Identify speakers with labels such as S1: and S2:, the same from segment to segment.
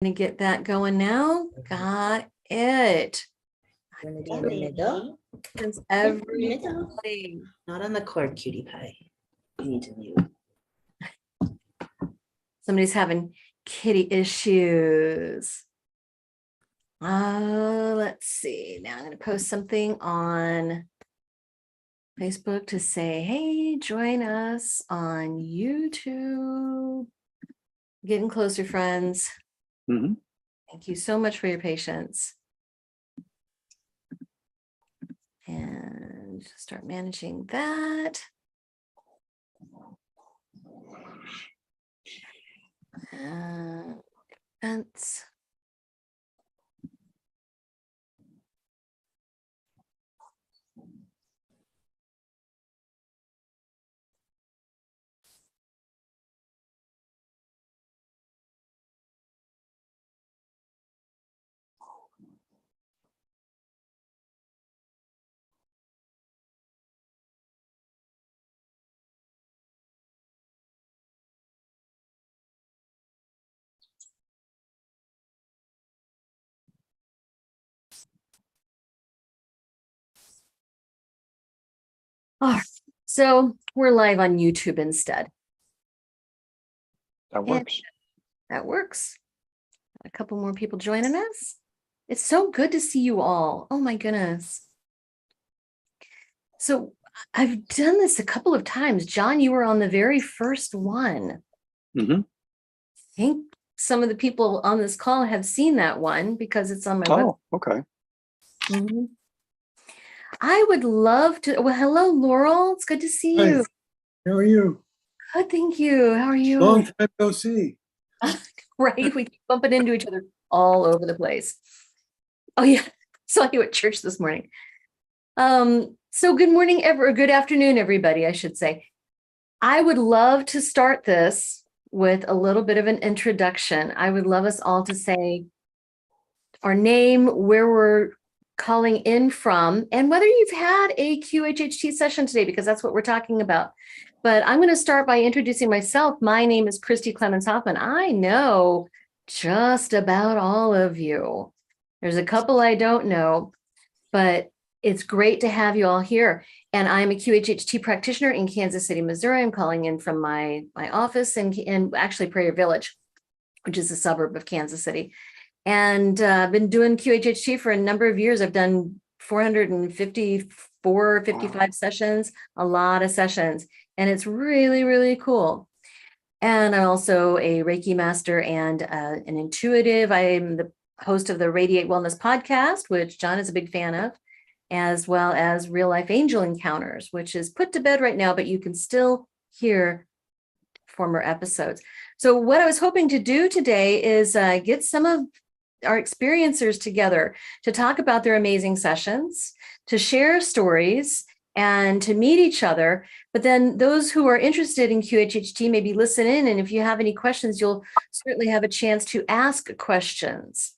S1: Gonna get that going now. Got it.
S2: You want to be in the middle?
S1: Since
S2: Middle.
S1: everybody.
S2: Not on the cord, cutie pie. You need to mute.
S1: Somebody's having kitty issues. Let's see. Now I'm going to post something on Facebook to say, hey, join us on YouTube. Getting closer, friends.
S3: Mm-hmm.
S1: Thank you so much for your patience. And start managing that. Events. All right, so we're live on YouTube instead.
S3: That works.
S1: That works. A couple more people joining us. It's so good to see you all. Oh my goodness. So I've done this a couple of times. John, you were on the very first one.
S3: Mm-hmm.
S1: I think some of the people on this call have seen that one because it's on my website.
S3: Oh, okay.
S1: Mm-hmm. I would love to. Well, hello, Laurel. It's good to see
S4: Hi.
S1: you.
S4: How are you?
S1: Good, thank you. How are you?
S4: Long time no see.
S1: Right, we keep bumping into each other all over the place. Oh yeah, saw you at church this morning. So good morning, good afternoon, everybody, I should say. I would love to start this with a little bit of an introduction. I would love us all to say our name, where we're calling in from, and whether you've had a QHHT session today, because that's what we're talking about. But I'm going to start by introducing myself. My name is Christy Clemens Hoffman. I know just about all of you. There's a couple I don't know, but it's great to have you all here. And I'm a QHHT practitioner in Kansas City, Missouri. I'm calling in from my office in actually Prairie Village, which is a suburb of Kansas City. And I've been doing QHHT for a number of years. I've done 454, 55 sessions, a lot of sessions. And it's really, really cool. And I'm also a Reiki master and an intuitive. I'm the host of the Radiate Wellness podcast, which John is a big fan of, as well as Real Life Angel Encounters, which is put to bed right now, but you can still hear former episodes. So what I was hoping to do today is get some of our experiencers together to talk about their amazing sessions, to share stories, and to meet each other. But then those who are interested in QHHT maybe listen in, and if you have any questions, you'll certainly have a chance to ask questions.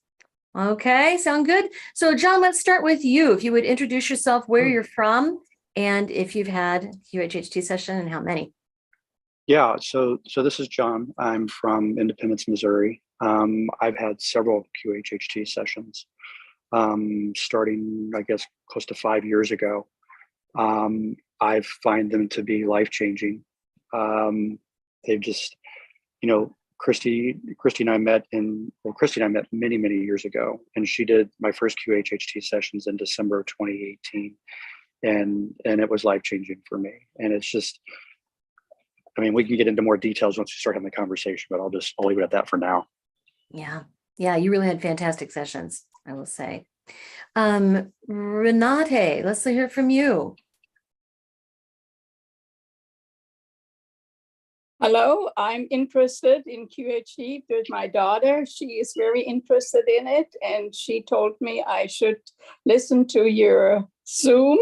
S1: Okay, sound good? So John, let's start with you. If you would introduce yourself, where you're from, and if you've had QHHT session and how many.
S3: Yeah, so this is John. I'm from Independence, Missouri. I've had several QHHT sessions, starting, I guess, close to 5 years ago. I find them to be life-changing. They've just, Christy and I met many, many years ago, and she did my first QHHT sessions in December of 2018, and it was life-changing for me. And it's just, we can get into more details once we start having the conversation, but I'll leave it at that for now.
S1: Yeah, you really had fantastic sessions, I will say. Renate, let's hear from you.
S5: Hello, I'm interested in QHT with my daughter. She is very interested in it, and she told me I should listen to your Zoom.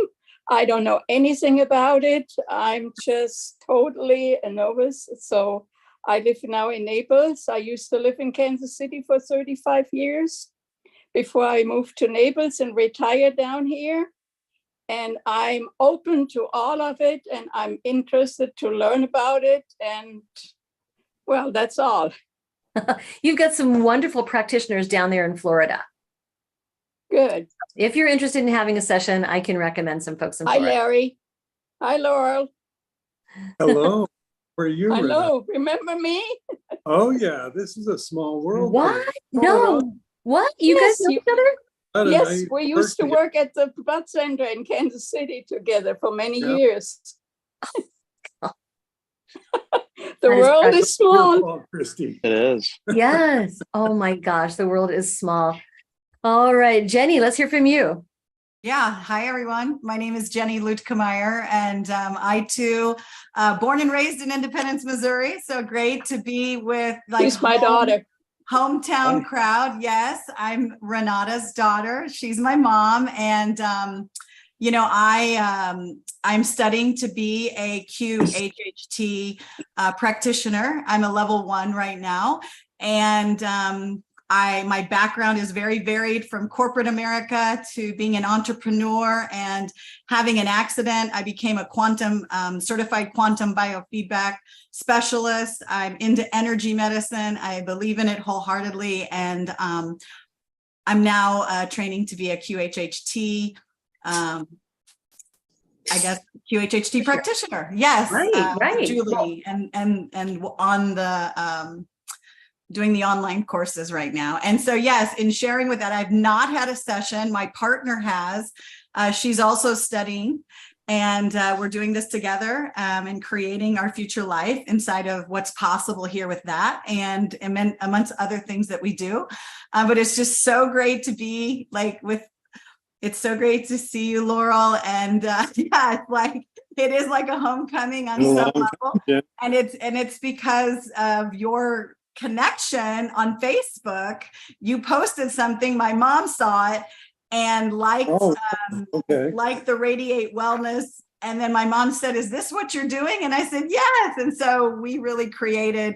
S5: I don't know anything about it. I'm just totally a novice. So I live now in Naples. I used to live in Kansas City for 35 years before I moved to Naples and retired down here. And I'm open to all of it, and I'm interested to learn about it. And well, that's all.
S1: You've got some wonderful practitioners down there in Florida.
S5: Good.
S1: If you're interested in having a session, I can recommend some folks in
S5: Hi,
S1: Florida.
S5: Larry. Hi, Laurel.
S4: Hello. How are you, Renata?
S5: Hello. Remember me?
S4: Oh, yeah, this is a small world.
S1: What?
S4: here.
S1: No. What? You
S5: Yes,
S1: guys know
S5: you-
S1: each other?
S4: What a
S5: Yes,
S4: nice
S5: we used to
S4: person.
S5: work at the blood center in Kansas City together for many
S4: Yeah.
S5: years.
S1: God.
S5: The
S1: That is
S5: world
S1: precious.
S5: is small.
S4: Your fault, Christy.
S3: It is.
S1: Yes. Oh my gosh, the world is small. All right, Jenny, let's hear from you.
S6: Yeah. Hi, everyone. My name is Jenny Lutkemeyer, and I too, born and raised in Independence, Missouri. So great to be with
S5: She's my daughter.
S6: hometown
S3: Hi.
S6: crowd. Yes, I'm Renata's daughter. She's my mom, and I'm studying to be a QHHT practitioner. I'm a level 1 right now, and my background is very varied, from corporate America to being an entrepreneur and having an accident. I became a certified quantum biofeedback specialist. I'm into energy medicine. I believe in it wholeheartedly. And I'm now training to be a QHHT, QHHT practitioner. Yes.
S1: Right.
S6: Julie, and on the, doing the online courses right now. And so, yes, in sharing with that, I've not had a session. My partner has. She's also studying, and we're doing this together and creating our future life inside of what's possible here with that, and amongst other things that we do. But it's just so great to be it's so great to see you, Laurel. And it is like a homecoming on some level.
S4: Yeah.
S6: And it's because of your connection on Facebook. You posted something, my mom saw it and liked
S4: Okay.
S6: liked the Radiate Wellness. And then my mom said, "Is this what you're doing?" And I said, "Yes." And so we really created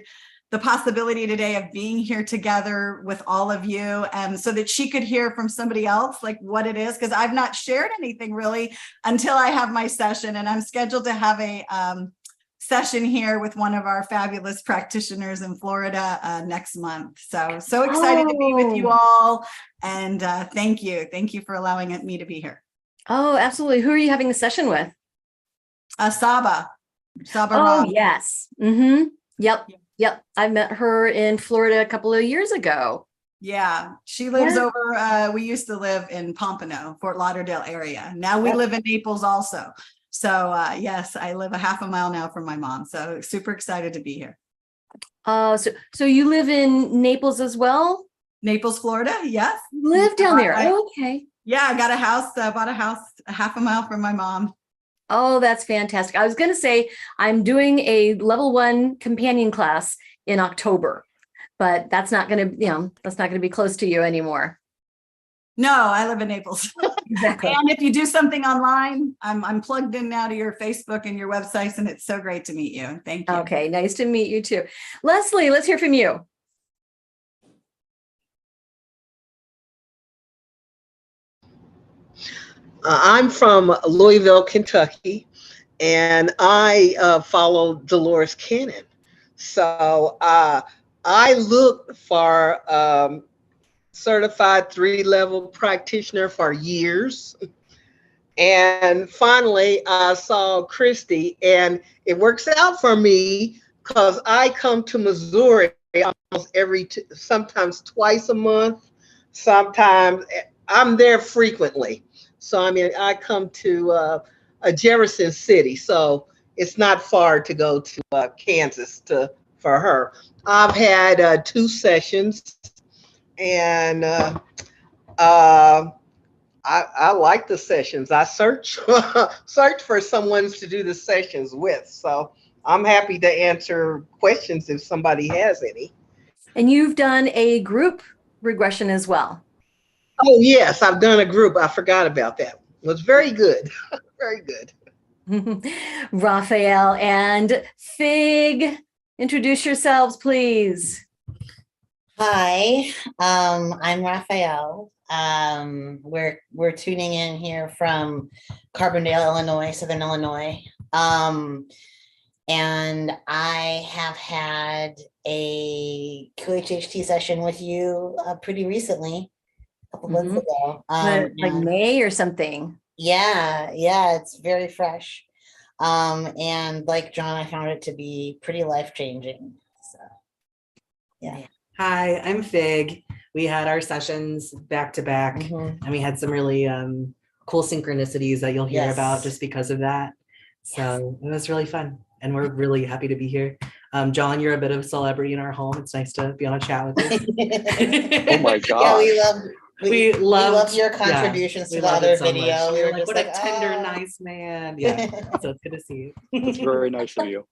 S6: the possibility today of being here together with all of you, so that she could hear from somebody else like what it is, because I've not shared anything really until I have my session. And I'm scheduled to have a session here with one of our fabulous practitioners in Florida next month. So excited to be with you all. And thank you for allowing me to be here.
S1: Oh, absolutely. Who are you having a session with?
S6: Saba
S1: Oh,
S6: Rob.
S1: yes. Yep. I met her in Florida a couple of years ago.
S6: Yeah, she lives
S1: Yeah.
S6: over, we used to live in Pompano, Fort Lauderdale area. Now we
S1: Yep.
S6: live in Naples also. So yes, I live a half a mile now from my mom. So super excited to be here.
S1: So you live in Naples as well?
S6: Naples, Florida. Yes.
S1: Live down there.
S6: I-
S1: Oh, okay.
S6: Yeah, I got a house, bought a house a half a mile from my mom.
S1: Oh, that's fantastic. I was going to say I'm doing a level 1 companion class in October, but that's not going to be close to you anymore.
S6: No, I live in Naples.
S1: Exactly.
S6: And if you do something online, I'm plugged in now to your Facebook and your websites, and it's so great to meet you. Thank you.
S1: Okay, nice to meet you too. Leslie, let's hear from you.
S2: I'm from Louisville, Kentucky, and I follow Dolores Cannon. So I look for certified 3-level practitioner for years. And finally, I saw Christy, and it works out for me because I come to Missouri almost sometimes twice a month. Sometimes I'm there frequently. So I mean, I come to Jefferson City, so it's not far to go to Kansas for her. I've had 2 sessions, and I like the sessions. I search for someone to do the sessions with. So I'm happy to answer questions if somebody has any.
S1: And you've done a group regression as well.
S2: Oh yes, I've done a group. I forgot about that. It was very good. Very good.
S1: Raphael and Fig, introduce yourselves, please.
S7: Hi, I'm Raphael. We're tuning in here from Carbondale, Illinois, Southern Illinois. And And I have had a QHHT session with you pretty recently, a couple months ago.
S1: Like
S7: and
S1: May or something.
S7: yeah, it's very fresh. And like John, I found it to be pretty life-changing. So yeah.
S8: Hi, I'm Fig. We had our sessions back to back,
S7: Mhm.
S8: and we had some really cool synchronicities that you'll hear about
S7: Yes.
S8: just because of that. So
S7: Yes.
S8: it was really fun, and we're really happy to be here. John, you're a bit of a celebrity in our home. It's nice to be on a chat with you.
S3: Oh my
S7: Yeah,
S3: gosh.
S7: we love your
S8: yeah,
S7: contributions
S8: we
S7: to the
S8: loved it
S7: other
S8: so much.
S7: video.
S8: We
S7: We
S8: were
S7: were
S8: like,
S7: just
S8: what
S7: like,
S8: a tender,
S7: "Ah."
S8: nice man. Yeah, so it's good to see
S3: That's
S8: you.
S3: very nice of you.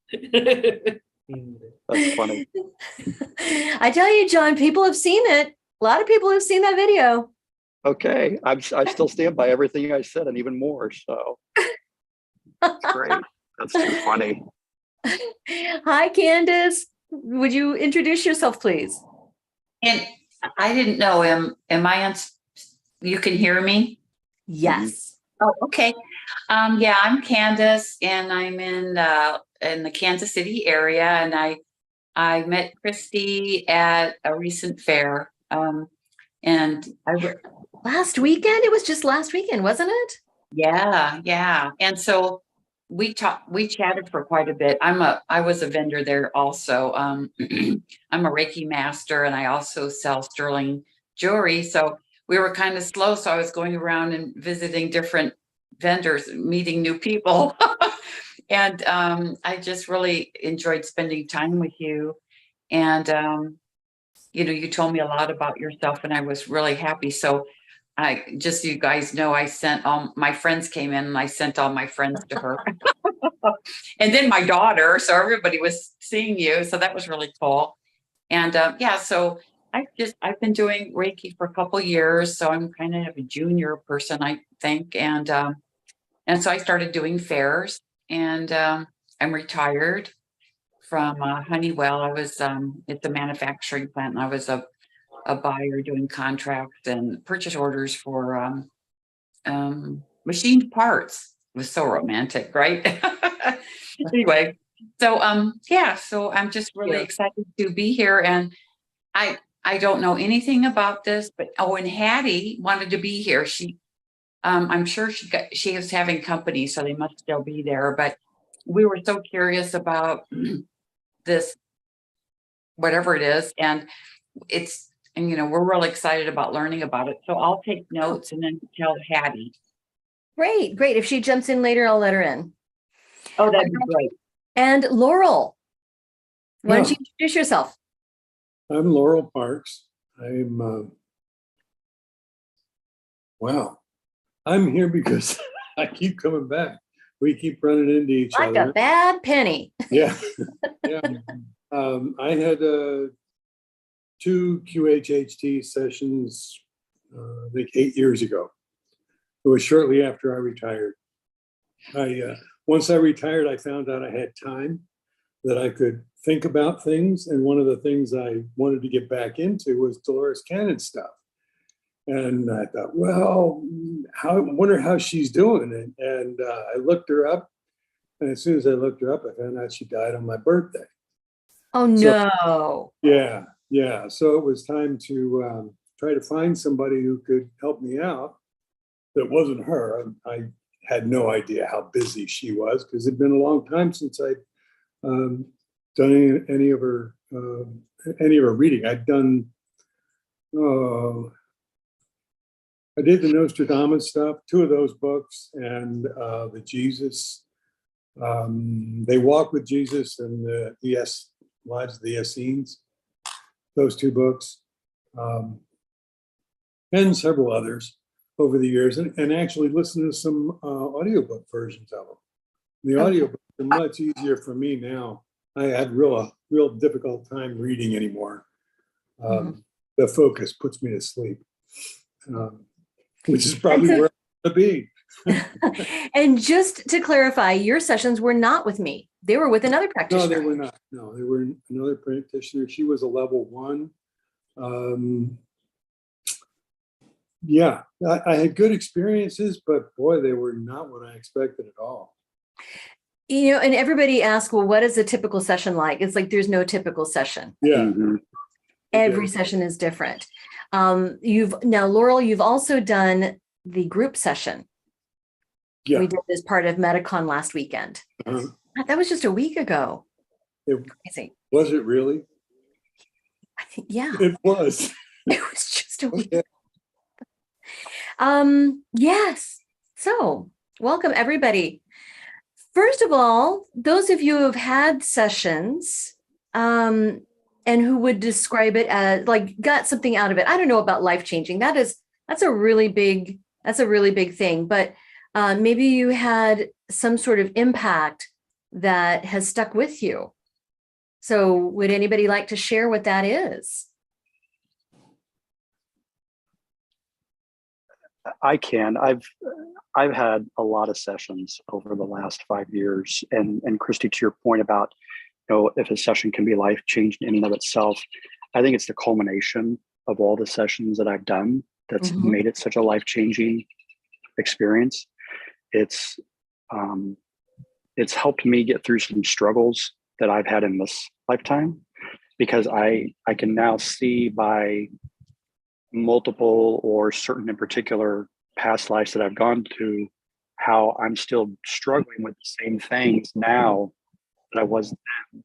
S3: That's funny.
S1: I tell you, John, people have seen it. A lot of people have seen that video.
S3: Okay. I still stand by everything I said and even more. So that's great. That's too funny.
S1: Hi, Candace. Would you introduce yourself, please?
S9: And I didn't know, am I on, you can hear me?
S1: Yes.
S9: Oh, okay. Yeah, I'm Candace and I'm in the Kansas City area, and I met Christy at a recent fair. And
S1: Last weekend? It was just last weekend, wasn't it?
S9: yeah. And so we chatted for quite a bit. I was a vendor there also. I'm a Reiki master, and I also sell sterling jewelry. So we were kind of slow. So I was going around and visiting different vendors, meeting new people. And I just really enjoyed spending time with you. And you told me a lot about yourself, and I was really happy. So just so you guys know, I sent all my friends came in, and I sent all my friends to her. And then my daughter, so everybody was seeing you. So that was really cool. And yeah, so I've been doing Reiki for a couple years. So I'm kind of a junior person, I think. And so I started doing fairs, and I'm retired from Honeywell. I was it's a manufacturing plant, and I was a buyer doing contracts and purchase orders for machined parts. It was so romantic, right? Anyway, so yeah, so I'm just really excited to be here, and I don't know anything about this, but and Hattie wanted to be here. I'm sure she is having company, so they must still be there, but we were so curious about this, whatever it is, and we're really excited about learning about it. So I'll take notes and then tell Hattie.
S1: Great. If she jumps in later, I'll let her in.
S9: Oh, that'd be great.
S1: And Laurel, why don't you introduce yourself?
S4: I'm Laurel Parks. I'm here because I keep coming back. We keep running into each other.
S1: Like a bad penny.
S4: Yeah. I had 2 QHHT sessions, I think 8 years ago. It was shortly after I retired. Once I retired, I found out I had time, that I could think about things. And one of the things I wanted to get back into was Dolores Cannon stuff. And I thought, well, I wonder how she's doing it. And I looked her up. And as soon as I looked her up, I found out she died on my birthday.
S1: Oh, no.
S4: So, yeah. So it was time to try to find somebody who could help me out. That wasn't her. I had no idea how busy she was, because it'd been a long time since I'd done any of her reading. I did the Nostradamus stuff, 2 of those books, and the Jesus. They Walk with Jesus and the Lives of the Essenes. Those 2 books, and several others over the years, and actually listened to some audiobook versions of them. The audiobooks are much easier for me now. I had real difficult time reading anymore. The focus puts me to sleep, which is probably where I want to be.
S1: And just to clarify, your sessions were not with me. They were with another practitioner.
S4: No, they were not. No, they were another practitioner. She was a level 1. Yeah, I had good experiences, but boy, they were not what I expected at all.
S1: and everybody asks, well, what is a typical session like? It's like there's no typical session.
S4: Yeah.
S3: Mhm.
S1: Every
S4: Okay.
S1: session is different. Laurel, you've also done the group session.
S4: Yeah.
S1: We did as part of Metacon last weekend.
S4: Uh-huh.
S1: That was just a week ago.
S4: It-
S1: Crazy.
S4: Was it really?
S1: I think, yeah,
S4: It was.
S1: it was just a week.
S4: Okay.
S1: Yes. So welcome everybody. First of all, those of you who have had sessions, and who would describe it as like got something out of it. I don't know about life-changing. That's a really big thing, but maybe you had some sort of impact that has stuck with you. So would anybody like to share what that is?
S3: I can. I've had a lot of sessions over the last 5 years, and Christy, to your point about, if a session can be life changing in and of itself, I think it's the culmination of all the sessions that I've done that's
S1: Mhm.
S3: made it such a life changing experience. It's helped me get through some struggles that I've had in this lifetime, because I can now see by multiple or certain in particular past lives that I've gone to how I'm still struggling with the same things now that I was then.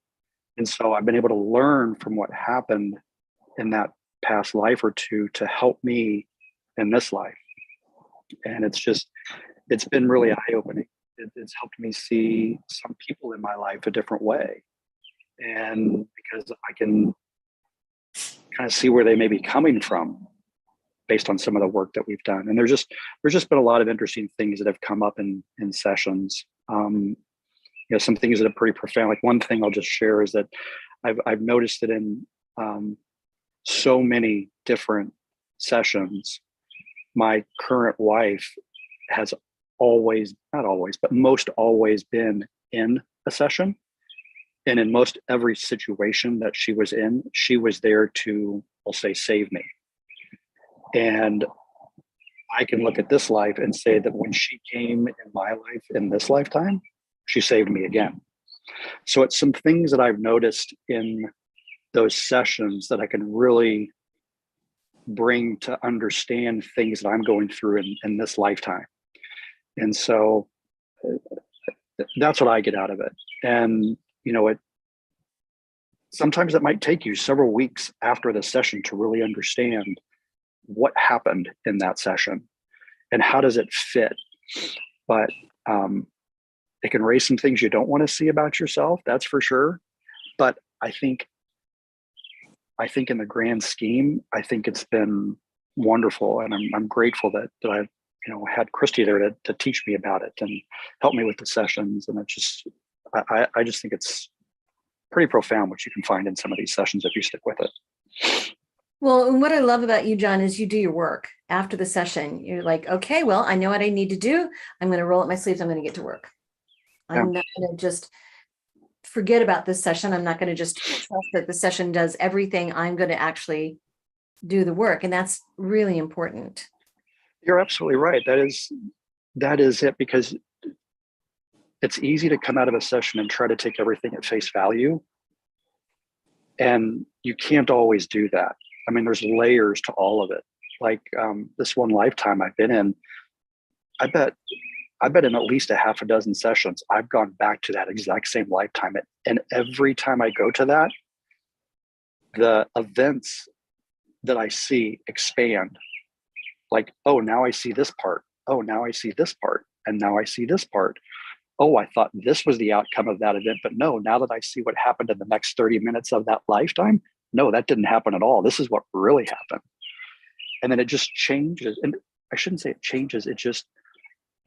S3: And so I've been able to learn from what happened in that past life or two to help me in this life. And it's been really eye-opening. It's helped me see some people in my life a different way. And because I can kind of see where they may be coming from based on some of the work that we've done. And there's just been a lot of interesting things that have come up in sessions. Some things that are pretty profound. Like one thing I'll just share is that I've noticed that in so many different sessions, my current wife has always, not always, but most always been in a session. And in most every situation that she was in, she was there to, I'll say, save me. And I can look at this life and say that when she came in my life in this lifetime, she saved me again. So it's some things that I've noticed in those sessions that I can really bring to understand things that I'm going through in this lifetime. And so that's what I get out of it. And, sometimes it might take you several weeks after the session to really understand what happened in that session and how does it fit. But it can raise some things you don't want to see about yourself, that's for sure. But I think in the grand scheme, I think it's been wonderful, and I'm grateful that I've had Christy there to teach me about it and help me with the sessions. And I just think it's pretty profound what you can find in some of these sessions if you stick with it.
S1: Well, and what I love about you, John, is you do your work after the session. You're like, okay, well, I know what I need to do. I'm going to roll up my sleeves. I'm going to get to work. I'm not going to just forget about this session. I'm not going to just trust that the session does everything. I'm going to actually do the work. And that's really important.
S3: You're absolutely right. That is it, because it's easy to come out of a session and try to take everything at face value. And you can't always do that. I mean, there's layers to all of it. Like this one lifetime I've been in, I bet in at least a half a dozen sessions, I've gone back to that exact same lifetime. And every time I go to that, the events that I see expand. Like, oh, now I see this part. Oh, now I see this part. And now I see this part. Oh, I thought this was the outcome of that event. But no, now that I see what happened in the next 30 minutes of that lifetime, no, that didn't happen at all. This is what really happened. And then it just changes. And I shouldn't say it changes. It just,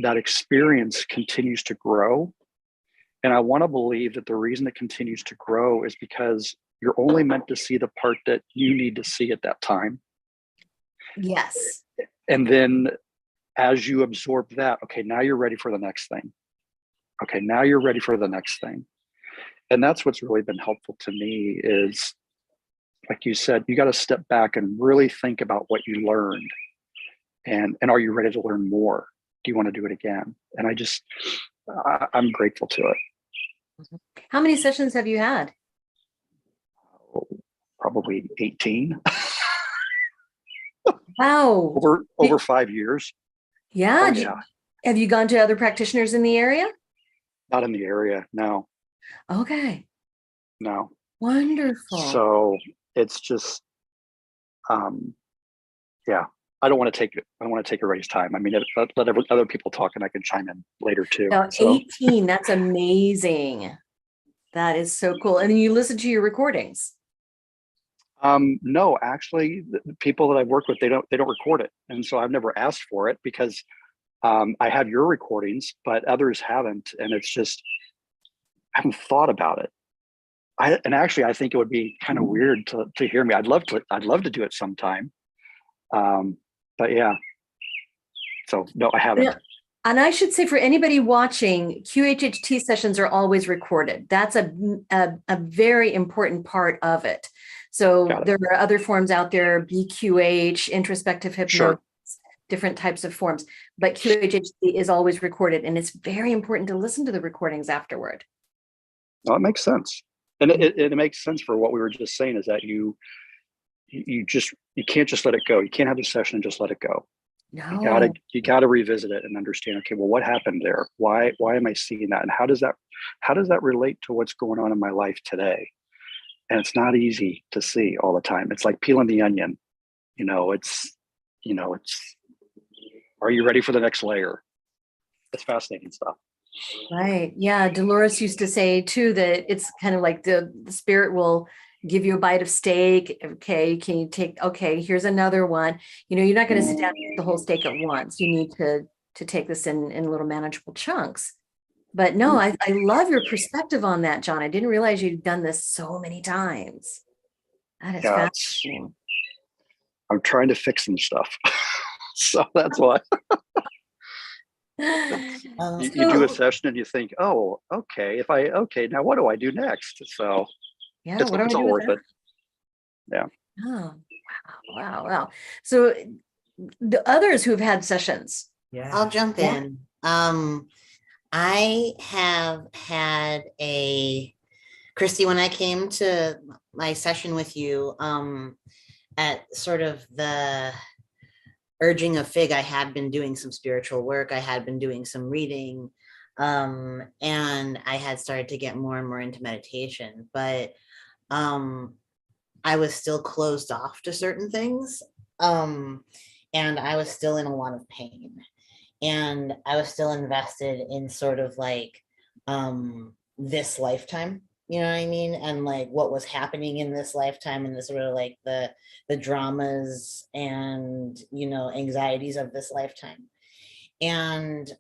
S3: that experience continues to grow. And I want to believe that the reason it continues to grow is because you're only meant to see the part that you need to see at that time.
S1: Yes.
S3: And then as you absorb that, okay, now you're ready for the next thing. Okay, now you're ready for the next thing. And that's what's really been helpful to me is, like you said, you got to step back and really think about what you learned. And are you ready to learn more? Do you want to do it again? And I'm grateful to it.
S1: How many sessions have you had?
S3: Probably 18
S1: Wow.
S3: over 5 years.
S1: Yeah.
S3: Oh, yeah.
S1: Have you gone to other practitioners in the area?
S3: Not in the area. No,
S1: Okay.
S3: no.
S1: Wonderful.
S3: So it's just, yeah, I don't want to take everybody's time. I mean, let other people talk and I can chime in later too.
S1: Now,
S3: So
S1: 18, that's amazing. That is so cool. And then you listen to your recordings.
S3: no, actually the people that I've worked with, they don't record it. And so I've never asked for it because I have your recordings, but others haven't. And it's just, I haven't thought about it. I think it would be kind of weird to hear me. I'd love to do it sometime. But yeah, so no, I haven't.
S1: Yeah. And I should say for anybody watching, QHHT sessions are always recorded. That's a very important part of it. So there are other forms out there, BQH, introspective hypnosis,
S3: Sure.
S1: different types of forms, but QHHT is always recorded, and it's very important to listen to the recordings afterward.
S3: No, it makes sense. And it makes sense for what we were just saying, is that you can't just let it go. You can't have a session and just let it go.
S1: No.
S3: You gotta revisit it and understand, okay, well, what happened there? Why am I seeing that? And how does that relate to what's going on in my life today? And it's not easy to see all the time. It's like peeling the onion. It's are you ready for the next layer? It's fascinating stuff.
S1: Right. Yeah. Dolores used to say too that it's kind of like the spirit will give you a bite of steak. Okay. Can you take, okay, here's another one. You're not going to sit down and eat the whole steak at once. You need to take this in little manageable chunks. But no, I love your perspective on that, John. I didn't realize you'd done this so many times. That is fascinating.
S3: I'm trying to fix some stuff. So that's why. You do a session and you think, oh, okay, now what do I do next? So
S1: yeah,
S3: it's all worth it. Yeah.
S1: Oh, wow. So the others who've had sessions.
S8: Yeah.
S7: I'll jump in. I have had Christy, when I came to my session with you, at sort of the urging of Fig, I had been doing some spiritual work. I had been doing some reading, and I had started to get more and more into meditation, but I was still closed off to certain things, and I was still in a lot of pain, and I was still invested in sort of like this lifetime, you know what I mean, and like what was happening in this lifetime, and the sort of like the dramas and anxieties of this lifetime, and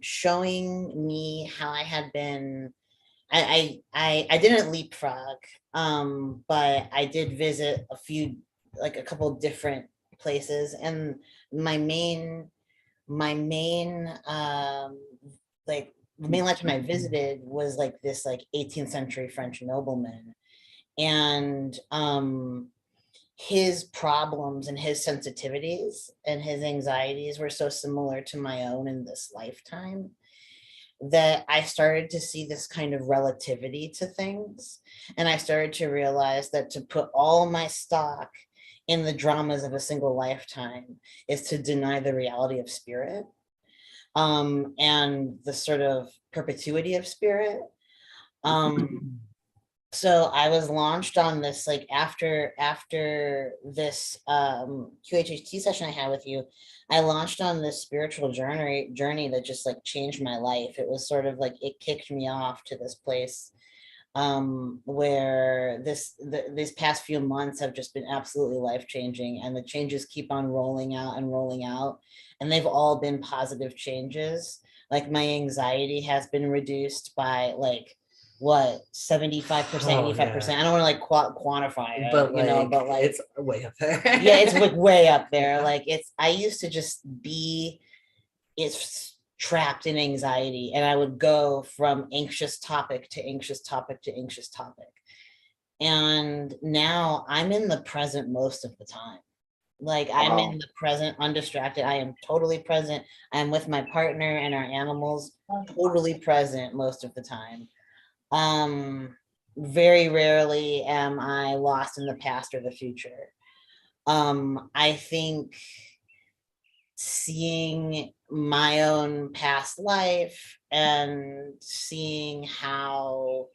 S7: showing me how I had been. I didn't leapfrog, but I did visit a couple different places, and my main like the main lifetime I visited was like this 18th century French nobleman, and his problems and his sensitivities and his anxieties were so similar to my own in this lifetime that I started to see this kind of relativity to things. And I started to realize that to put all my stock in the dramas of a single lifetime is to deny the reality of spirit, and the sort of perpetuity of spirit. So I was launched on this, after this QHHT session I had with you, I launched on this spiritual journey that just changed my life. It was sort of it kicked me off to this place where these past few months have just been absolutely life-changing, and the changes keep on rolling out, and they've all been positive changes. My anxiety has been reduced by 75%, 85%. I don't want to quantify it,
S8: but
S7: it's
S8: way up there.
S7: Yeah, it's way up there. I used to just be trapped in anxiety, and I would go from anxious topic to anxious topic to anxious topic. And now I'm in the present most of the time. I'm in the present, undistracted. I am totally present. I'm with my partner and our animals, totally present most of the time. Very rarely am I lost in the past or the future. I think seeing my own past life and seeing how,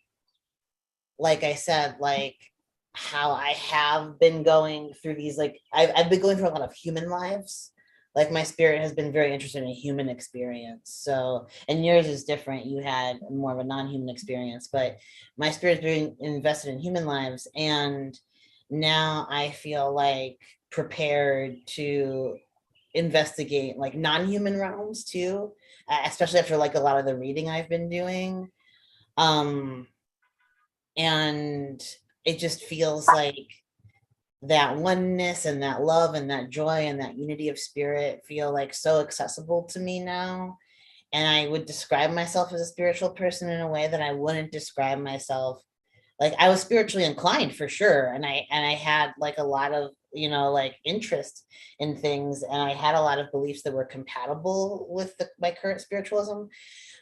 S7: like I said, like how I have been going through these, like I've been going through a lot of human lives. Like my spirit has been very interested in human experience. So, and yours is different. You had more of a non-human experience, but my spirit is very invested in human lives. And now I feel like prepared to investigate like non-human realms too, especially after like a lot of the reading I've been doing. And it just feels like that oneness and that love and that joy and that unity of spirit feel like so accessible to me now. And I would describe myself as a spiritual person in a way that I wouldn't describe myself. Like I was spiritually inclined for sure. And I had like a lot of, you know, like interest in things. And I had a lot of beliefs that were compatible with my current spiritualism.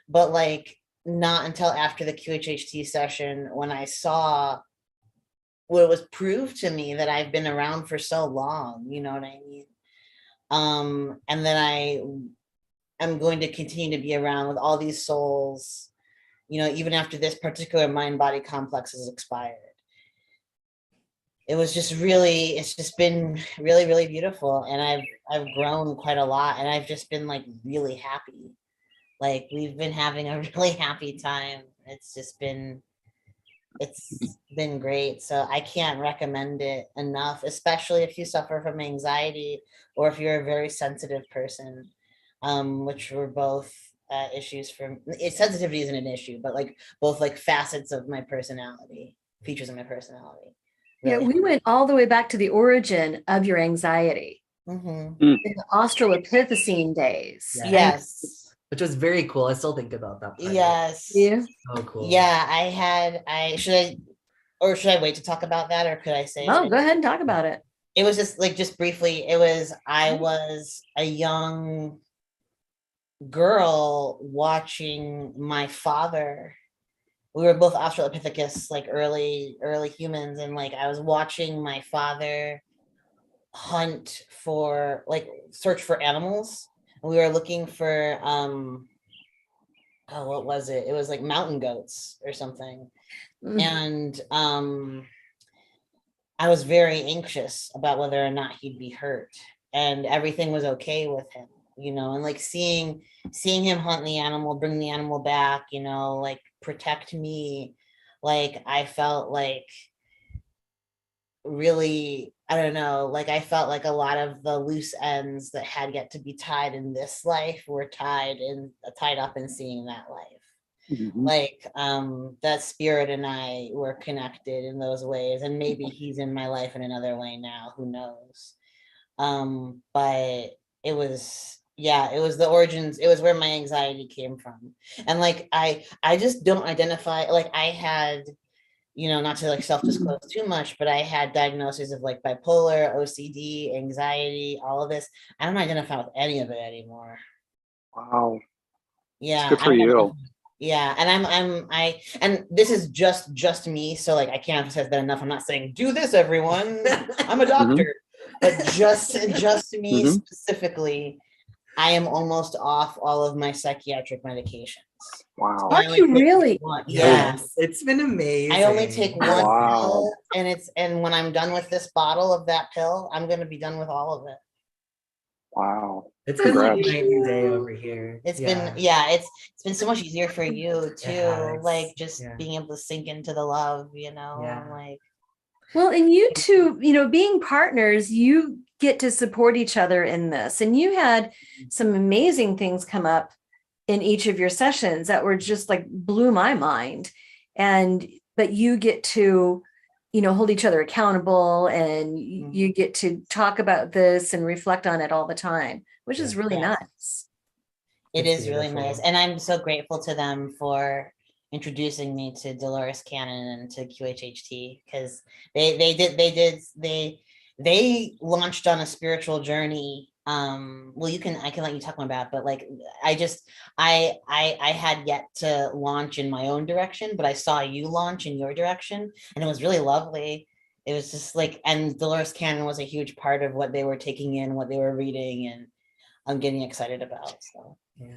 S7: But like not until after the QHHT session when I saw what was proved to me that I've been around for so long, you know what I mean? And then I am going to continue to be around with all these souls, you know, even after this particular mind-body complex has expired. It was just really, it's just been really, really beautiful. And I've grown quite a lot and I've just been like really happy. Like we've been having a really happy time. It's been great. So I can't recommend it enough, especially if you suffer from anxiety or if you're a very sensitive person, which were both issues from sensitivity isn't an issue, but like both like facets of my personality, features of my personality.
S1: Yeah, we went all the way back to the origin of your anxiety in the Australopithecine days.
S7: Yes.
S8: Which was very cool. I still think about that part.
S7: Yes.
S1: Yeah.
S8: So cool.
S7: Yeah, should I wait to talk about that or could I say
S1: Oh, go ahead and talk about it.
S7: It was just briefly, I was a young girl watching my father. We were both Australopithecus, like early humans. And like, I was watching my father search for animals. And we were looking for, what was it? It was like mountain goats or something. And I was very anxious about whether or not he'd be hurt, and everything was okay with him, you know, and like seeing him hunt the animal, bring the animal back, you know, like protect me. Like I felt like really, I don't know, like I felt like a lot of the loose ends that had yet to be tied in this life were tied up in seeing that life. Like that spirit and I were connected in those ways, and maybe he's in my life in another way now, who knows. But it was the origins, it was where my anxiety came from. And like I just don't identify, like I had, you know, not to like self-disclose too much, but I had diagnoses of like bipolar, OCD, anxiety, all of this. I don't identify with any of it anymore.
S3: Wow.
S7: Yeah.
S3: It's good for you.
S7: Yeah, and and this is just me, so like I can't emphasize that enough. I'm not saying do this, everyone. I'm a doctor, but just me specifically, I am almost off all of my psychiatric medications.
S3: Wow.
S1: Are you really?
S8: Yes, it's been amazing.
S7: I only take one pill, and when I'm done with this bottle of that pill, I'm going to be done with all of it.
S3: Wow.
S8: It's been like night and day over here.
S7: It's been so much easier for you too, like just being able to sink into the love, you know. Like,
S1: well, and you two, you know, being partners, you get to support each other in this. And you had some amazing things come up in each of your sessions that were just like blew my mind. But you get to, you know, hold each other accountable, and you get to talk about this and reflect on it all the time, which is really nice.
S7: It is really nice. And I'm so grateful to them for introducing me to Dolores Cannon and to QHHT, because they launched on a spiritual journey well, I can let you talk more about, but like I had yet to launch in my own direction, but I saw you launch in your direction, and it was really lovely. It was just like, and Dolores Cannon was a huge part of what they were taking in, what they were reading, and I'm getting excited about. So
S8: Yeah.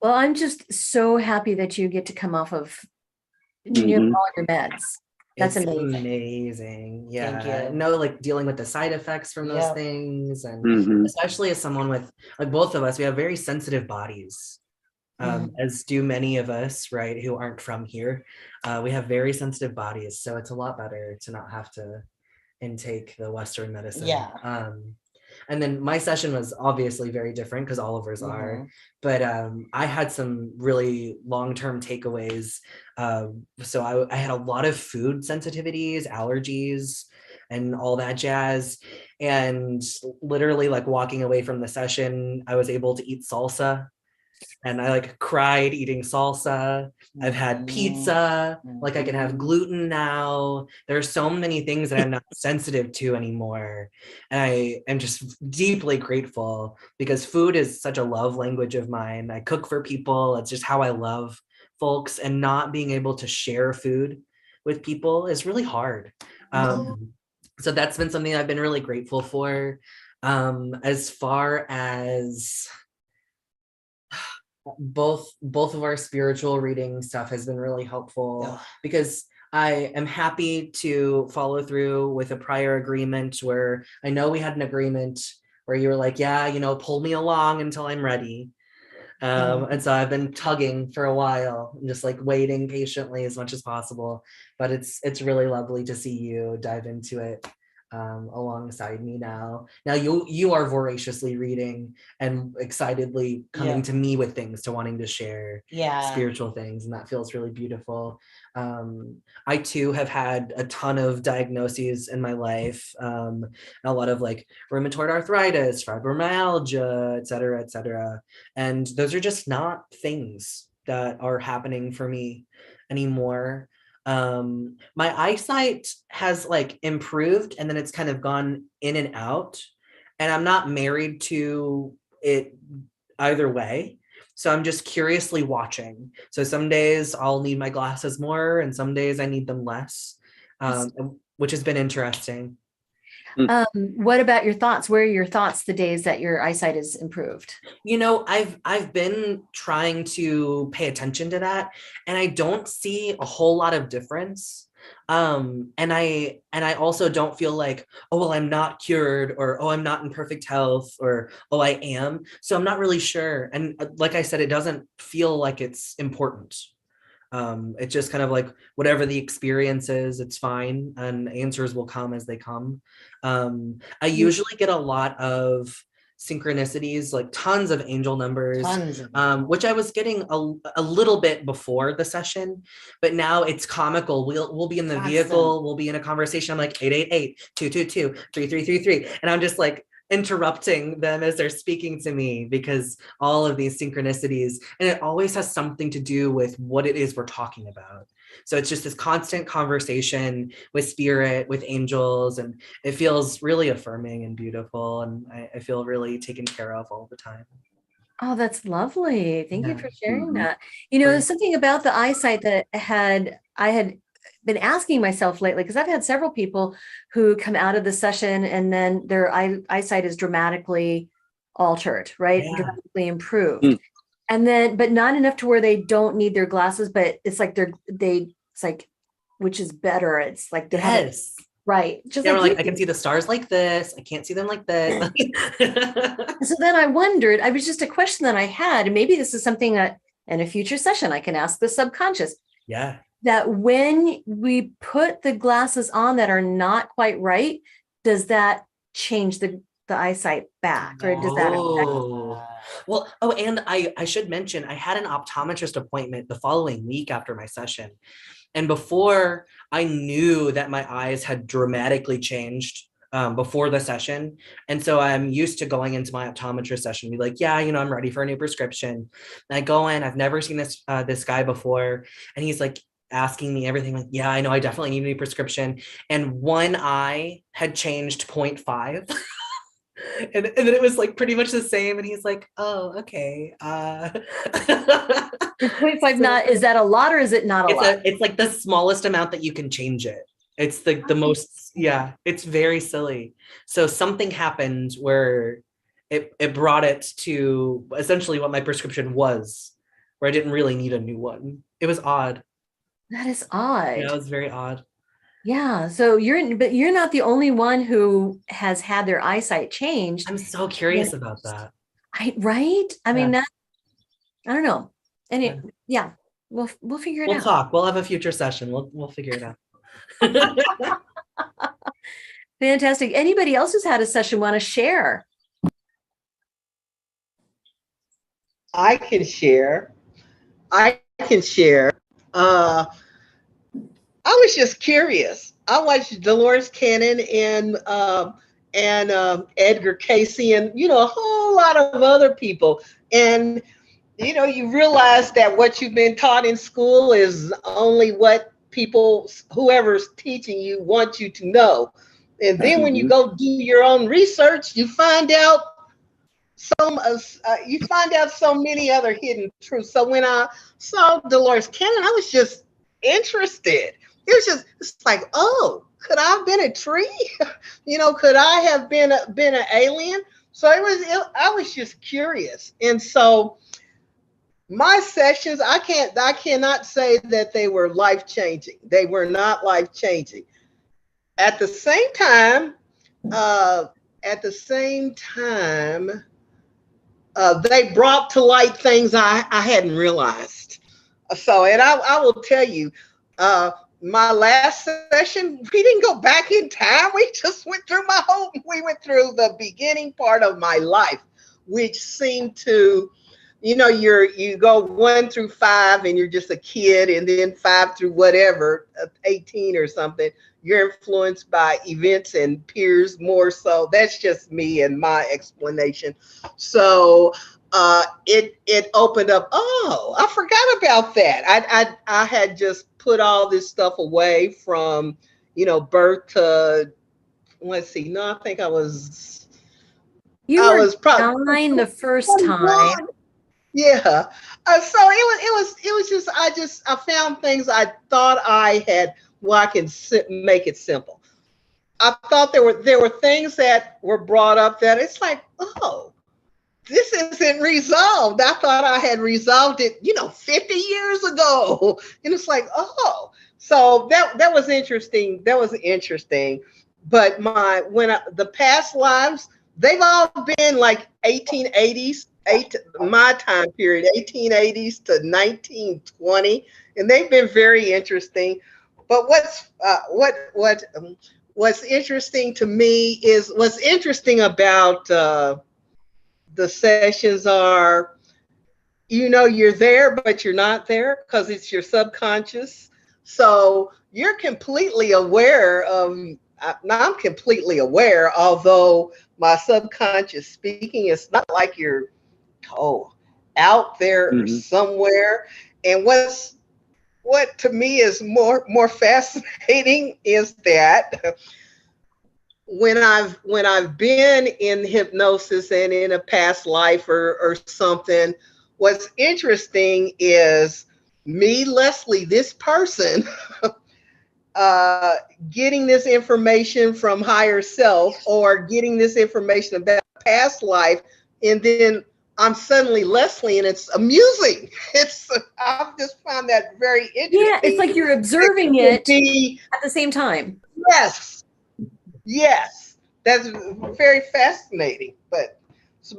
S1: Well, I'm just so happy that you get to come off of
S3: Mhm.
S1: all your meds. That's
S8: It's
S1: amazing.
S8: amazing.
S7: Thank
S8: Yeah.
S7: you.
S8: No, like dealing with the side effects from those
S7: Yep.
S8: things. And
S3: Mhm.
S8: especially as someone with, like, both of us, we have very sensitive bodies. As do many of us, right, who aren't from here. We have very sensitive bodies. So it's a lot better to not have to intake the Western medicine.
S7: Yeah.
S8: And then my session was obviously very different because Oliver's are, but I had some really long-term takeaways. So I had a lot of food sensitivities, allergies, and all that jazz. And literally, like, walking away from the session, I was able to eat salsa. And I like cried eating salsa. I've had pizza, like I can have gluten now. There are so many things that I'm not sensitive to anymore. And I am just deeply grateful because food is such a love language of mine. I cook for people. It's just how I love folks, and not being able to share food with people is really hard. So that's been something I've been really grateful for. As far as both of our spiritual reading stuff has been really helpful because I am happy to follow through with a prior agreement where I know we had an agreement where you were like, yeah, pull me along until I'm ready. And so I've been tugging for a while, just like waiting patiently as much as possible. But it's really lovely to see you dive into it alongside me now. Now you are voraciously reading and excitedly coming to me with things, to wanting to share spiritual things, and that feels really beautiful. I too have had a ton of diagnoses in my life, a lot of like rheumatoid arthritis, fibromyalgia, et cetera, et cetera. And those are just not things that are happening for me anymore. My eyesight has like improved, and then it's kind of gone in and out, and I'm not married to it either way. So I'm just curiously watching. So some days I'll need my glasses more, and some days I need them less, which has been interesting.
S1: What about your thoughts? Where are your thoughts the days that your eyesight is improved?
S8: I've been trying to pay attention to that, and I don't see a whole lot of difference. And I also don't feel like, oh well, I'm not cured, or oh, I'm not in perfect health, or oh, I am. So I'm not really sure. And like I said, it doesn't feel like it's important. It's just kind of like whatever the experience is, it's fine, and answers will come as they come. I usually get a lot of synchronicities, like tons of angel numbers, which I was getting a little bit before the session, but now it's comical. We'll be in the vehicle, we'll be in a conversation. I'm like 888-222-3333, and I'm just like interrupting them as they're speaking to me, because all of these synchronicities, and it always has something to do with what it is we're talking about. So it's just this constant conversation with spirit, with angels, and it feels really affirming and beautiful, and I feel really taken care of all the time.
S1: Oh, that's lovely. Thank you for sharing that.
S8: Great.
S1: There's something about the eyesight that I had been asking myself lately, because I've had several people who come out of the session and then their eyesight is dramatically altered, right?
S8: Yeah.
S1: Dramatically improved. And then, but not enough to where they don't need their glasses, but it's like it's like, which is better. It's like they're having, right. Just
S8: like I can see the stars like this. I can't see them like this.
S1: So then I wondered, I was just a question that I had, and maybe this is something that in a future session I can ask the subconscious.
S8: Yeah.
S1: That when we put the glasses on that are not quite right, does that change the eyesight back, or does that affect?
S8: Well, and I should mention, I had an optometrist appointment the following week after my session. And before I knew that my eyes had dramatically changed before the session. And so I'm used to going into my optometrist session, be like, yeah, I'm ready for a new prescription. And I go in, I've never seen this guy before. And he's like asking me everything, like, yeah, I know, I definitely need a new prescription. And one eye had changed 0.5. And then it was like pretty much the same. And he's like, oh, okay.
S1: Is 0.5 not, is that a lot or is it not a lot?
S8: It's like the smallest amount that you can change it. It's the most, yeah, it's very silly. So something happened where it brought it to essentially what my prescription was, where I didn't really need a new one. It was odd.
S1: That is odd.
S8: Yeah, it was very odd.
S1: Yeah. So but you're not the only one who has had their eyesight changed.
S8: I'm so curious about that.
S1: Right? I mean,
S8: Yeah.
S1: I don't know. And yeah, we'll figure it
S8: We'll
S1: out.
S8: talk. We'll have a future session. We'll figure it out.
S1: Fantastic. Anybody else who's had a session want to share?
S2: I can share. I can share. I was just curious. I watched Dolores Cannon and Edgar Casey and a whole lot of other people. And you realize that what you've been taught in school is only what whoever's teaching you wants you to know. And then when you go do your own research, you find out so many other hidden truths. So when I saw Dolores Cannon, I was just interested. It's like, oh, could I have been a tree? Could I have been an alien? So I was just curious. And so my sessions, I cannot say that they were life-changing. They were not life-changing. At the same time, they brought to light things I hadn't realized. So, and I will tell you, my last session, we didn't go back in time. We just went through we went through the beginning part of my life, which seemed to, you go 1 through 5 and you're just a kid, and then 5 through whatever, 18 or something, you're influenced by events and peers more so. That's just me and my explanation. So it opened up. Oh, I forgot about that. I had just put all this stuff away from, birth to, let's see. No, I think I was.
S1: You were probably 9 the first time.
S2: Yeah. So it was just I found things I thought I had. Well, I can make it simple. I thought there were things that were brought up that it's like, oh, this isn't resolved. I thought I had resolved it, 50 years ago. And it's like, oh, so that was interesting. That was interesting. But the past lives, they've all been like 1880s, my time period, 1880s to 1920, and they've been very interesting. But what's interesting to me is what's interesting about the sessions are, you're there, but you're not there because it's your subconscious. So you're completely aware of, now I'm completely aware, although my subconscious speaking, it's not like you're out there somewhere. And what to me is more fascinating is that when I've been in hypnosis and in a past life or something, what's interesting is me, Leslie, this person, getting this information from higher self or getting this information about past life, and then I'm suddenly Leslie, and it's amusing. I've just found that very interesting.
S1: Yeah, it's like you're observing it at the same time.
S2: Yes, that's very fascinating. But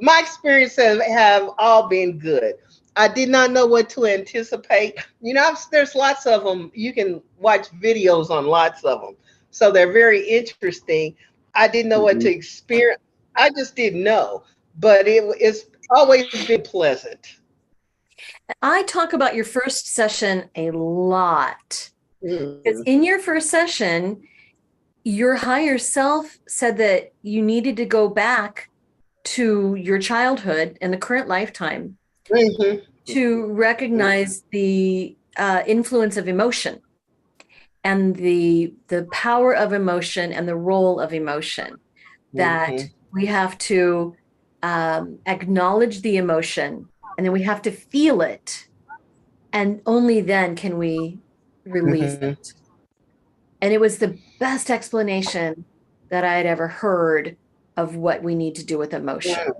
S2: my experiences have all been good. I did not know what to anticipate. There's lots of them. You can watch videos on lots of them. So they're very interesting. I didn't know what to experience. I just didn't know. But it's always been pleasant.
S1: I talk about your first session a lot. Because in your first session, your higher self said that you needed to go back to your childhood and the current lifetime to recognize the influence of emotion and the power of emotion and the role of emotion. That We have to acknowledge the emotion, and then we have to feel it. And only then can we release
S7: Mhm.
S1: it. And it was the best explanation that I had ever heard of what we need to do with emotion.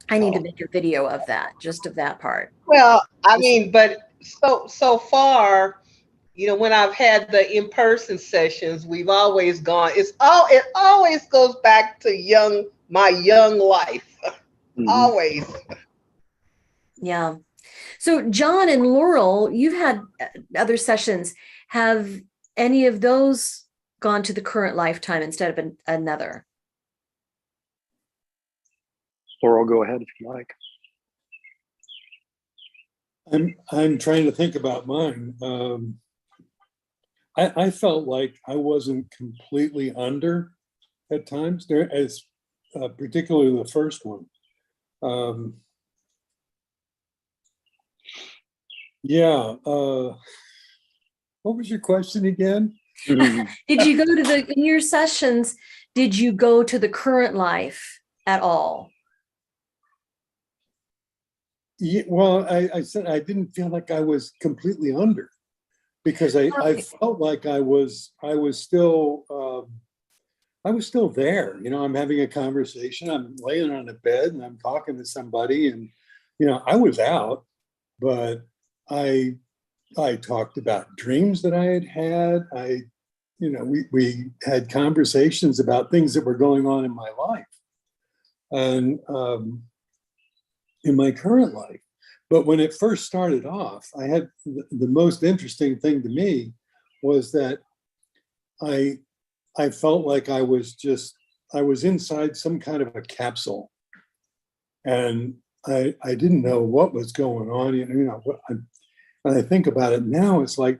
S1: I need to make a video of that, just of that part.
S2: Well, I mean, but so far, when I've had the in-person sessions, we've always gone. It always goes back to my young life.
S3: Mhm.
S2: Always.
S1: Yeah. So, John and Laurel, you've had other sessions. Have any of those gone to the current lifetime instead of another?
S3: Laurel, go ahead if you like.
S4: I'm trying to think about mine. I felt like I wasn't completely under at times there, as particularly the first one. Yeah. What was your question again?
S1: Did you go to in your sessions, did you go to the current life at all?
S4: Yeah, well, I said I didn't feel like I was completely under, because I felt like I was still there. I'm having a conversation. I'm laying on a bed and I'm talking to somebody, and I was out, but I talked about dreams that I had had. We had conversations about things that were going on in my life and in my current life. But when it first started off, I had the most interesting thing to me was that I felt like I was inside some kind of a capsule, and I didn't know what was going on. When I think about it now, it's like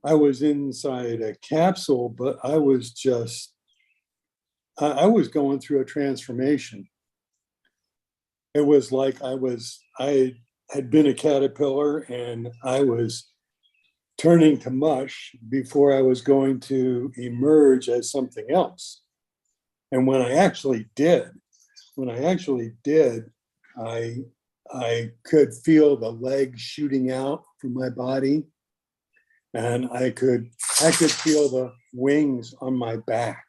S4: I was inside a capsule, but I was going through a transformation. It was like I had been a caterpillar and I was turning to mush before I was going to emerge as something else. And when I actually did, I could feel the legs shooting out from my body, and I could feel the wings on my back.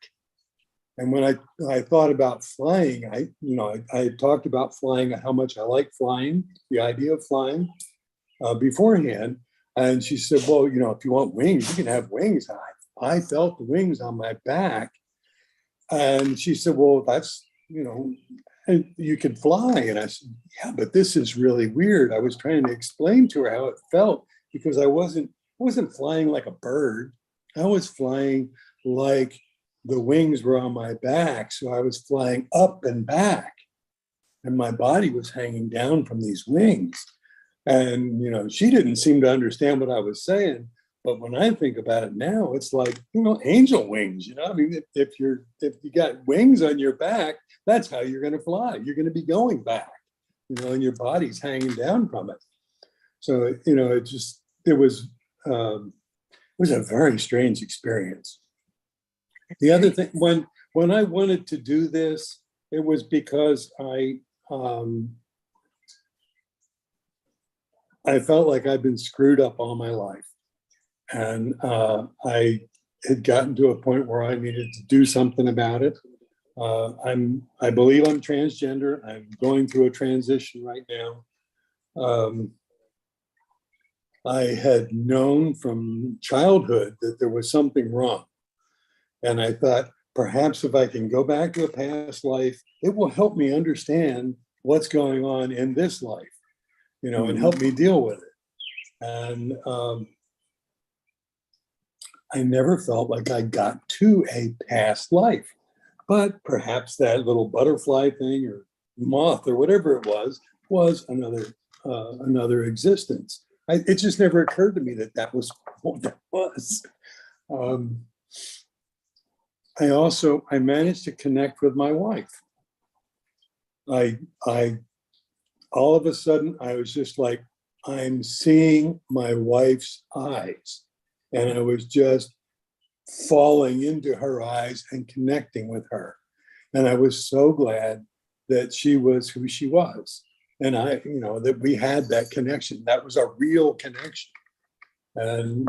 S4: And when I thought about flying, I talked about flying, how much I like flying, the idea of flying beforehand. And she said, well, if you want wings, you can have wings. I felt the wings on my back. And she said, well, that's, you can fly. And I said, yeah, but this is really weird. I was trying to explain to her how it felt, because I wasn't flying like a bird. I was flying like the wings were on my back. So I was flying up and back, and my body was hanging down from these wings. And, she didn't seem to understand what I was saying. But when I think about it now, it's like, angel wings, I mean, if you got wings on your back, that's how you're going to fly. You're going to be going back, and your body's hanging down from it. So, it was a very strange experience. The other thing, when I wanted to do this, it was because I felt like I'd been screwed up all my life. And I had gotten to a point where I needed to do something about it. I believe I'm transgender. I'm going through a transition right now. I had known from childhood that there was something wrong. And I thought, perhaps if I can go back to a past life, it will help me understand what's going on in this life, and help me deal with it. And I never felt like I got to a past life, but perhaps that little butterfly thing or moth or whatever it was another existence. It just never occurred to me that was what that was. I managed to connect with my wife. I all of a sudden I was just like, I'm seeing my wife's eyes. And I was just falling into her eyes and connecting with her. And I was so glad that she was who she was. And that we had that connection. That was a real connection. And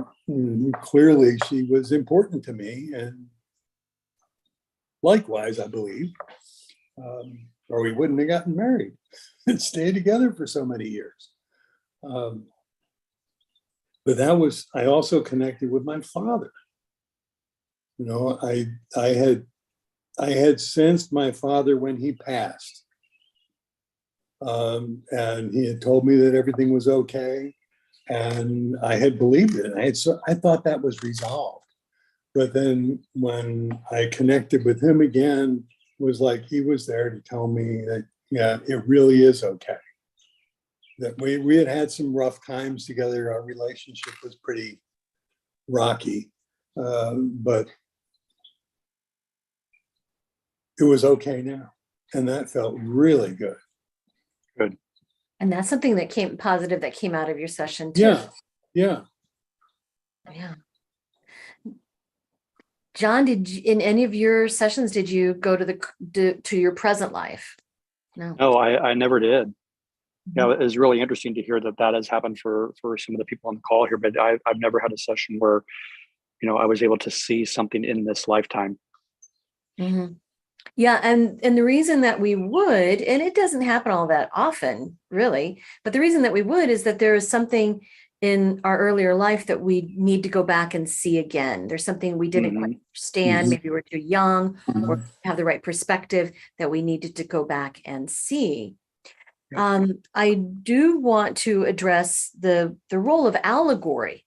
S4: clearly she was important to me. And likewise, I believe, or we wouldn't have gotten married and stayed together for so many years. But I also connected with my father. I had sensed my father when he passed. And he had told me that everything was okay. And I had believed it. I thought that was resolved. But then when I connected with him again, it was like he was there to tell me that, yeah, it really is okay. That we had some rough times together. Our relationship was pretty rocky, but it was okay now. And that felt really good.
S3: Good.
S1: And that's something that came positive that came out of your session too.
S4: Yeah. Yeah.
S1: Yeah. John, in any of your sessions, did you go to your present life? No.
S3: No, I never did. Yeah, it was really interesting to hear that has happened for some of the people on the call here, but I've never had a session where, I was able to see something in this lifetime.
S1: Mm-hmm. Yeah, and the reason that we would, and it doesn't happen all that often, really, but the reason that we would is that there is something in our earlier life that we need to go back and see again. There's something we didn't quite understand, maybe we're too young or have the right perspective that we needed to go back and see. I do want to address the role of allegory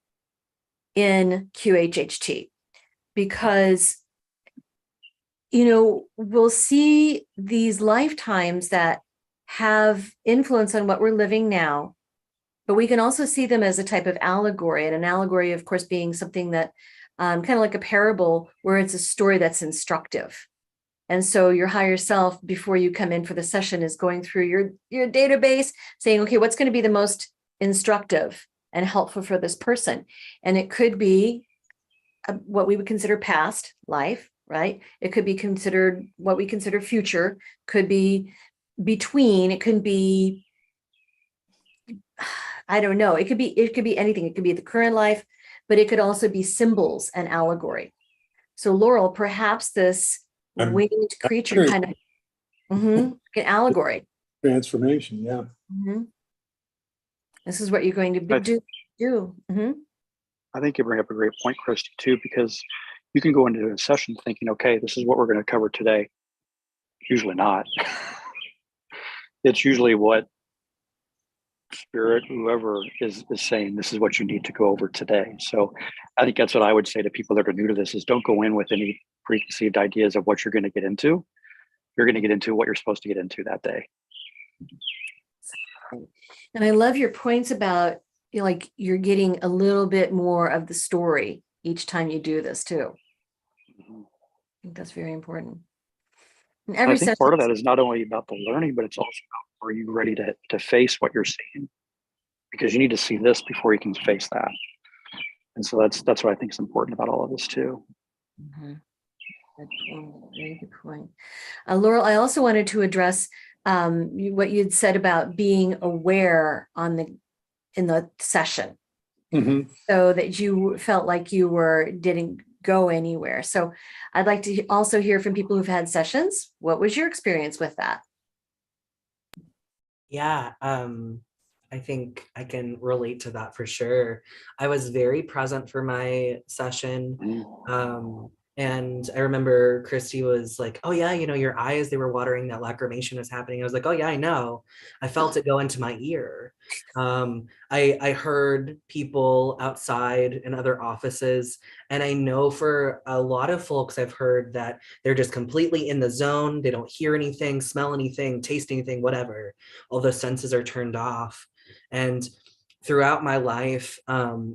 S1: in QHHT because we'll see these lifetimes that have influence on what we're living now, but we can also see them as a type of allegory, and an allegory, of course, being something that kind of like a parable where it's a story that's instructive. And so your higher self, before you come in for the session, is going through your database saying, okay, what's going to be the most instructive and helpful for this person? And it could be what we would consider past life, right? It could be considered what we consider future, could be between, it could be, I don't know. It could be anything. It could be the current life, but it could also be symbols and allegory. So Laurel, perhaps this winged creature kind of an allegory.
S4: Transformation, yeah.
S1: This is what you're going to do.
S3: I think you bring up a great point, Christy, too, because you can go into a session thinking, okay, this is what we're going to cover today. Usually not. It's usually what spirit, whoever is saying, this is what you need to go over today. So I think that's what I would say to people that are new to this is don't go in with any preconceived ideas of what you're going to get into. You're going to get into what you're supposed to get into that day.
S1: And I love your points about you're getting a little bit more of the story each time you do this too. I think that's very important. And
S3: I think part of that is not only about the learning, but it's also about, are you ready to face what you're seeing? Because you need to see this before you can face that. And so that's what I think is important about all of this too.
S1: Very good point. Laurel, I also wanted to address what you'd said about being aware in the session, so that you felt like you didn't go anywhere. So I'd like to also hear from people who've had sessions. What was your experience with that?
S8: Yeah, I think I can relate to that for sure. I was very present for my session. And I remember Christy was like, oh yeah, your eyes, they were watering, that lacrimation was happening. I was like, oh yeah, I know. I felt it go into my ear. I heard people outside in other offices. And I know for a lot of folks, I've heard that they're just completely in the zone. They don't hear anything, smell anything, taste anything, whatever. All those senses are turned off. And throughout my life,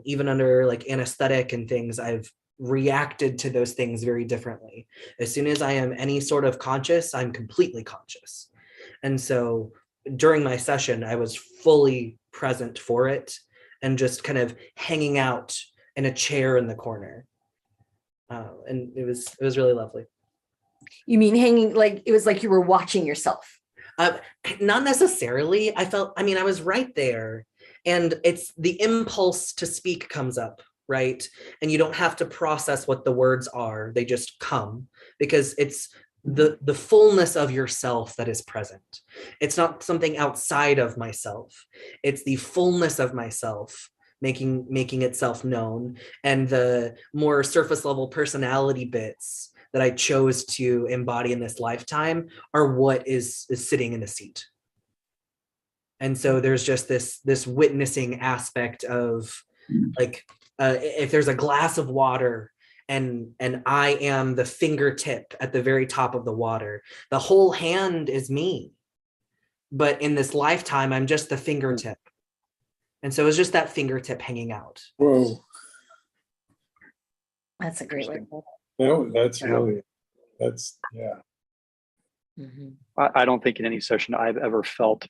S8: even under like anesthetic and things, I've reacted to those things very differently. As soon as I am any sort of conscious, I'm completely conscious. And so during my session, I was fully present for it and just kind of hanging out in a chair in the corner. And it was really lovely.
S1: You mean hanging, like, it was like you were watching yourself?
S8: Not necessarily. I mean, I was right there, and it's the impulse to speak comes up, right? And you don't have to process what the words are. They just come because it's the fullness of yourself that is present. It's not something outside of myself. It's the fullness of myself making itself known, and the more surface level personality bits that I chose to embody in this lifetime are what is sitting in the seat. And so there's just this witnessing aspect of, like, if there's a glass of water and I am the fingertip at the very top of the water, the whole hand is me. But in this lifetime, I'm just the fingertip. And so it's just that fingertip hanging out.
S4: Whoa,
S1: That's a great way.
S4: that's
S3: Yeah.
S4: really, that's, yeah.
S1: Mhm.
S3: I don't think in any session I've ever felt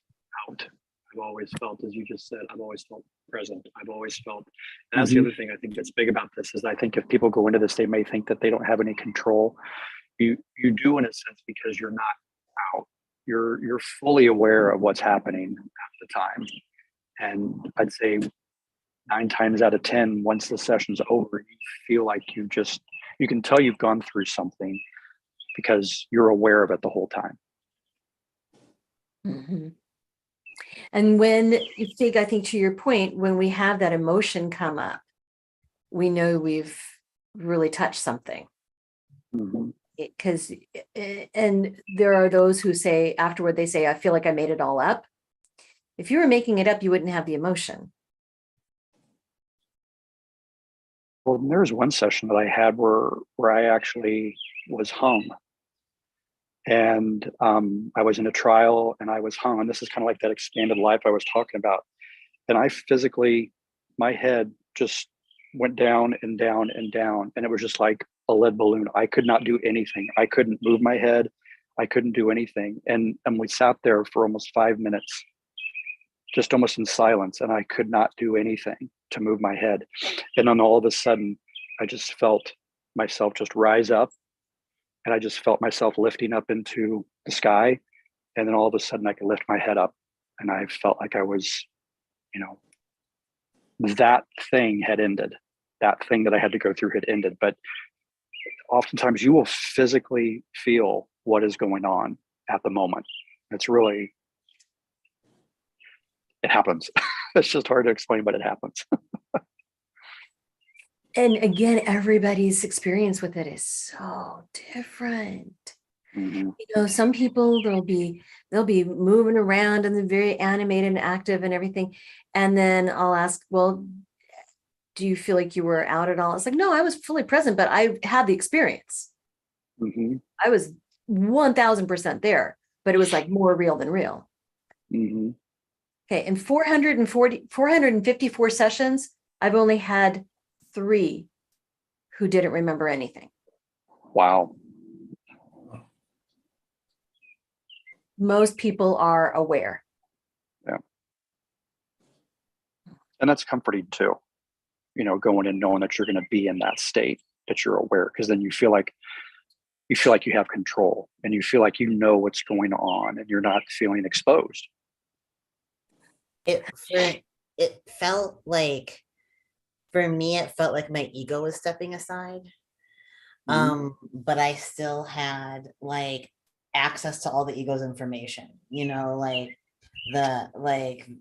S3: out. I've always felt, as you just said, I've always felt present. I've always felt, and that's the other thing I think that's big about this is I think if people go into this, they may think that they don't have any control. You do in a sense because you're not out. You're fully aware of what's happening at the time. And I'd say 9 times out of 10, once the session's over, you feel like you can tell you've gone through something because you're aware of it the whole time.
S1: Mhm. And when you think, I think to your point, when we have that emotion come up, we know we've really touched something.
S3: Mm-hmm.
S1: Because, and there are those who say afterward, they say, I feel like I made it all up. If you were making it up, you wouldn't have the emotion.
S3: Well, there was one session that I had where I actually was hung. And I was in a trial and I was hung. And this is kind of like that expanded life I was talking about. And I physically, my head just went down and down and down. And it was just like a lead balloon. I could not do anything. I couldn't move my head. I couldn't do anything. And we sat there for almost 5 minutes, just almost in silence. And I could not do anything to move my head. And then all of a sudden, I just felt myself just rise up. And I just felt myself lifting up into the sky. And then all of a sudden I could lift my head up and I felt like I was, that thing had ended. That thing that I had to go through had ended. But oftentimes you will physically feel what is going on at the moment. It's really, it happens. It's just hard to explain, but it happens.
S1: And again, everybody's experience with it is so different.
S3: Mm-hmm.
S1: Some people they'll be moving around and they're very animated and active and everything. And then I'll ask, well, do you feel like you were out at all? It's like, no, I was fully present, but I had the experience.
S3: Mm-hmm.
S1: I was 1000% there, but it was like more real than real.
S3: Mm-hmm.
S1: Okay. In 454 sessions, I've only had 3 who didn't remember anything.
S3: Wow.
S1: Most people are aware.
S3: Yeah. And that's comforting too, going in knowing that you're going to be in that state, that you're aware, because then you feel like you have control and you feel like you know what's going on and you're not feeling exposed.
S7: It felt like, for me, it felt like my ego was stepping aside. But I still had like access to all the ego's information, like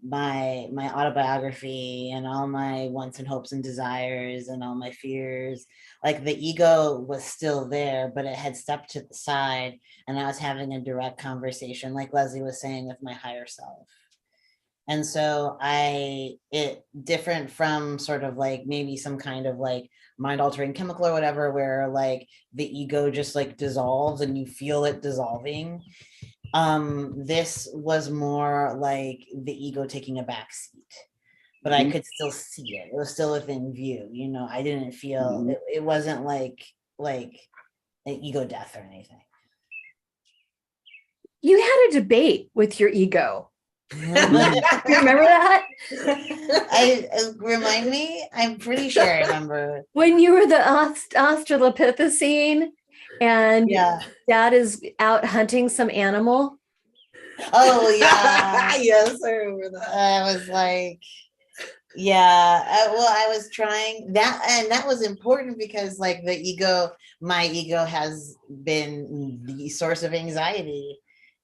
S7: my autobiography and all my wants and hopes and desires and all my fears. Like the ego was still there, but it had stepped to the side and I was having a direct conversation, like Leslie was saying, with my higher self. And so it different from sort of like maybe some kind of like mind altering chemical or whatever, where like the ego just like dissolves and you feel it dissolving. This was more like the ego taking a back seat, but I could still see it. It was still within view. I didn't feel it wasn't like an ego death or anything.
S1: You had a debate with your ego. You remember that?
S7: Remind me? I'm pretty sure I remember.
S1: When you were the Australopithecine And
S7: Yeah.
S1: Dad is out hunting some animal.
S7: Oh yeah.
S8: Yes, I remember that.
S7: I was like, yeah. Well, I was trying that, and that was important because, like, my ego has been the source of anxiety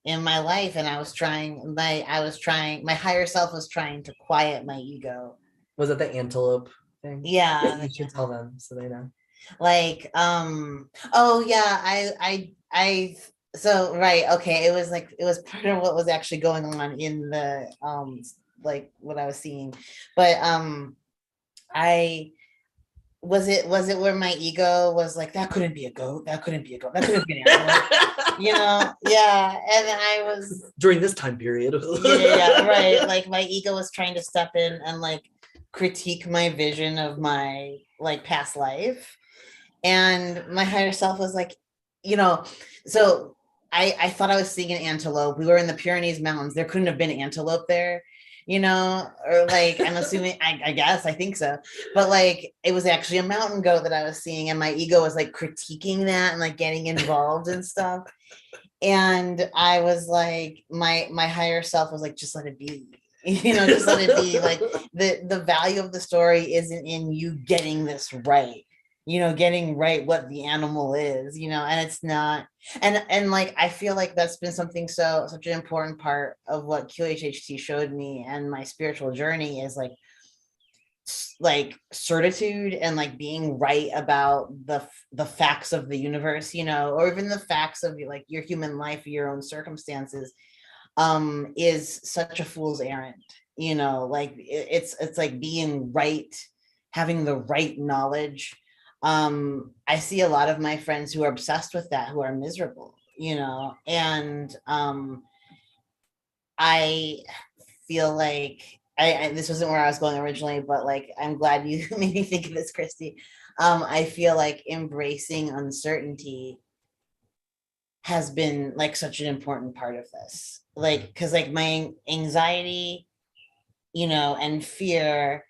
S7: in my life, and my higher self was trying to quiet my ego.
S8: Was it the antelope thing?
S7: Yeah.
S8: You should tell them so they know.
S7: Like, oh yeah, so right, okay, it was part of what was actually going on in the like what I was seeing, but I was it where my ego was like, that couldn't be a goat, that couldn't be an animal, yeah, and I was
S8: During this time period.
S7: yeah, right, like my ego was trying to step in and like critique my vision of my like past life. And my higher self was like, so I thought I was seeing an antelope. We were in the Pyrenees Mountains. There couldn't have been antelope there, or like, I'm assuming, I guess, I think so. But like, it was actually a mountain goat that I was seeing. And my ego was like critiquing that and like getting involved and stuff. And I was like, my higher self was like, just let it be. Just let it be. Like the value of the story isn't in you getting this right. Getting right what the animal is, and it's not, and like, I feel like that's been such an important part of what QHHT showed me and my spiritual journey is like certitude and like being right about the facts of the universe, or even the facts of like your human life, your own circumstances, is such a fool's errand, like it's like being right, having the right knowledge. I see a lot of my friends who are obsessed with that, who are miserable, and I feel like this wasn't where I was going originally, but like, I'm glad you made me think of this, Christy. I feel like embracing uncertainty has been like such an important part of this, like, because like my anxiety, and fear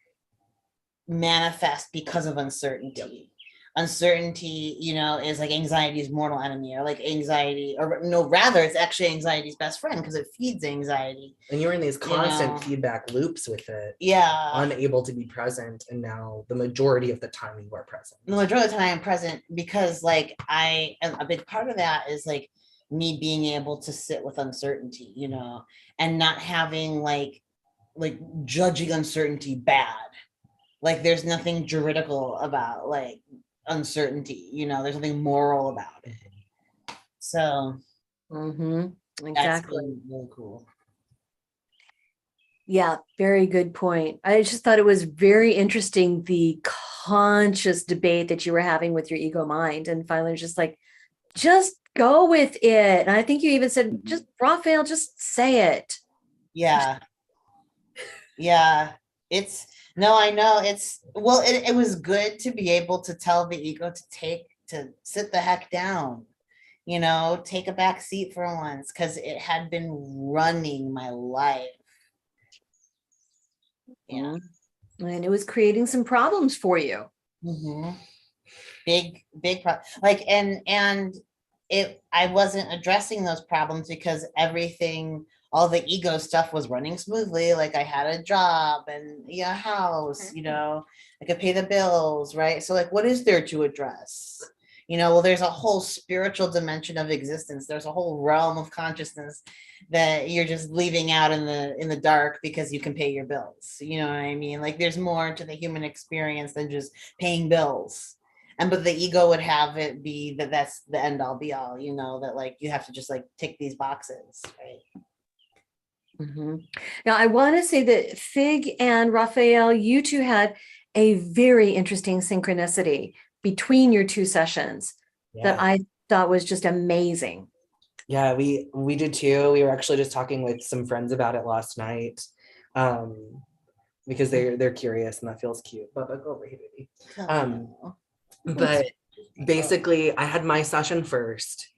S7: manifest because of uncertainty. Uncertainty, is like anxiety's mortal enemy, or like anxiety, or no, rather it's actually anxiety's best friend because it feeds anxiety.
S8: And you're in these constant feedback loops with it.
S7: Yeah.
S8: Unable to be present. And now the majority of the time you are present.
S7: The majority of the time I'm present because like and a big part of that is like me being able to sit with uncertainty, and not having like judging uncertainty bad. Like there's nothing juridical about like uncertainty, there's nothing moral about it. So
S1: Exactly.
S7: That's been really cool.
S1: Yeah, very good point. I just thought it was very interesting, the conscious debate that you were having with your ego mind. And finally, just like, just go with it. And I think you even said, just Raphael, just say it.
S7: Yeah. Yeah. I know it was good to be able to tell the ego to sit the heck down, take a back seat for once, because it had been running my life. Yeah.
S1: And it was creating some problems for you.
S7: Mm-hmm. Big problem. Like, and I wasn't addressing those problems because all the ego stuff was running smoothly. Like I had a job and a house, I could pay the bills, right? So like, what is there to address? Well, there's a whole spiritual dimension of existence. There's a whole realm of consciousness that you're just leaving out in the dark because you can pay your bills. You know what I mean? Like there's more to the human experience than just paying bills. But the ego would have it be that's the end all be all, that like you have to just like tick these boxes, right?
S1: Now, I want to say that Fig and Raphael, you two had a very interesting synchronicity between your two sessions that I thought was just amazing.
S8: Yeah, we did too. We were actually just talking with some friends about it last night, because they're curious and that feels cute. But go over here, baby. But basically, I had my session first,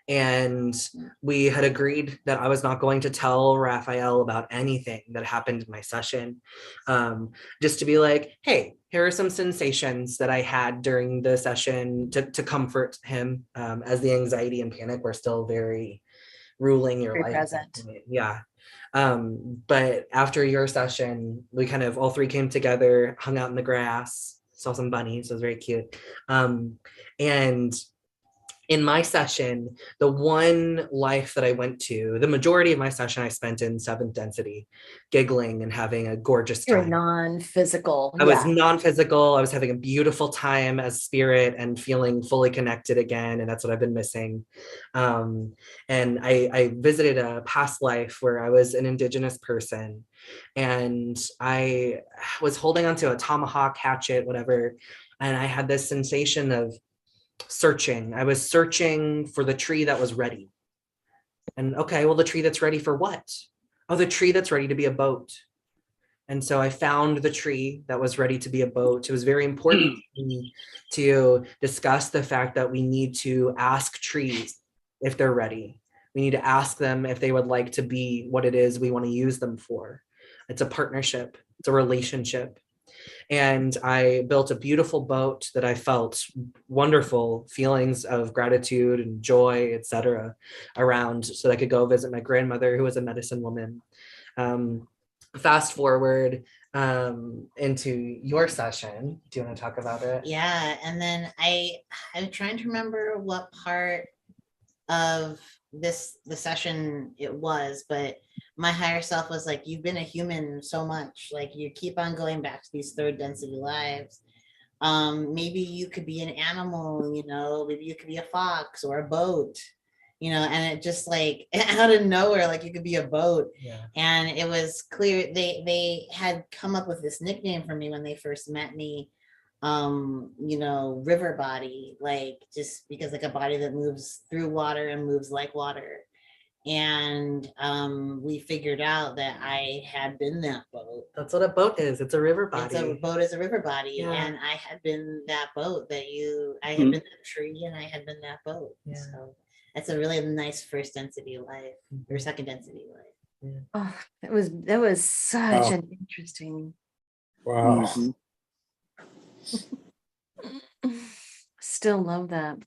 S8: And we had agreed that I was not going to tell Raphael about anything that happened in my session. Just to be like, hey, here are some sensations that I had during the session to comfort him, as the anxiety and panic were still very ruling your
S1: Very
S8: life.
S1: present.
S8: Yeah. But after your session, we kind of all three came together, hung out in the grass, saw some bunnies. It was very cute. And in my session, the one life that I went to, the majority of my session I spent in seventh density, giggling and having a gorgeous
S1: You're
S8: time.
S1: non-physical.
S8: I was non-physical. I was having a beautiful time as spirit and feeling fully connected again. And that's what I've been missing. And I visited a past life where I was an indigenous person, and I was holding onto a tomahawk, hatchet, whatever. And I had this sensation of searching. I was searching for the tree that was ready. And okay, well, the tree that's ready for what? Oh, the tree that's ready to be a boat. And so I found the tree that was ready to be a boat. It was very important to me to discuss the fact that we need to ask trees if they're ready. We need to ask them if they would like to be what it is we want to use them for. It's a partnership. It's a relationship. And I built a beautiful boat that I felt wonderful feelings of gratitude and joy, etc., around, so that I could go visit my grandmother, who was a medicine woman. Fast forward into your session. Do you want to talk about it?
S7: Yeah, and then I'm trying to remember what part of the session it was, but my higher self was like, you've been a human so much, like you keep on going back to these third density lives. Maybe you could be an animal, maybe you could be a fox or a boat, and it just like out of nowhere, like you could be a boat.
S8: Yeah.
S7: And it was clear they had come up with this nickname for me when they first met me, river body, like just because like a body that moves through water and moves like water. And we figured out that I had been that boat.
S8: That's what a boat is. It's a river body.
S7: It's a boat is a river body.
S8: Yeah.
S7: And I had been that boat I had been that tree, and I had been that boat.
S8: Yeah.
S7: So that's a really nice first density life or second density life.
S8: Yeah.
S1: Oh, that was such an interesting.
S4: Wow.
S1: Still love that.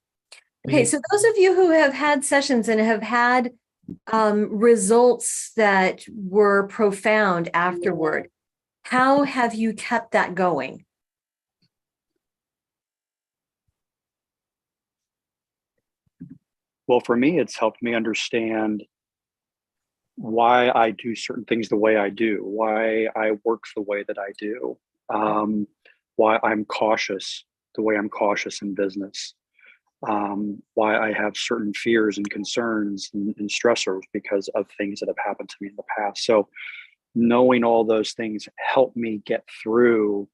S1: Okay, so those of you who have had sessions and have had results that were profound afterward, how have you kept that going?
S3: Well, for me, it's helped me understand why I do certain things the way I do, why I work the way that I do, why I'm cautious the way I'm cautious in business, why I have certain fears and concerns and stressors because of things that have happened to me in the past. So knowing all those things help me get through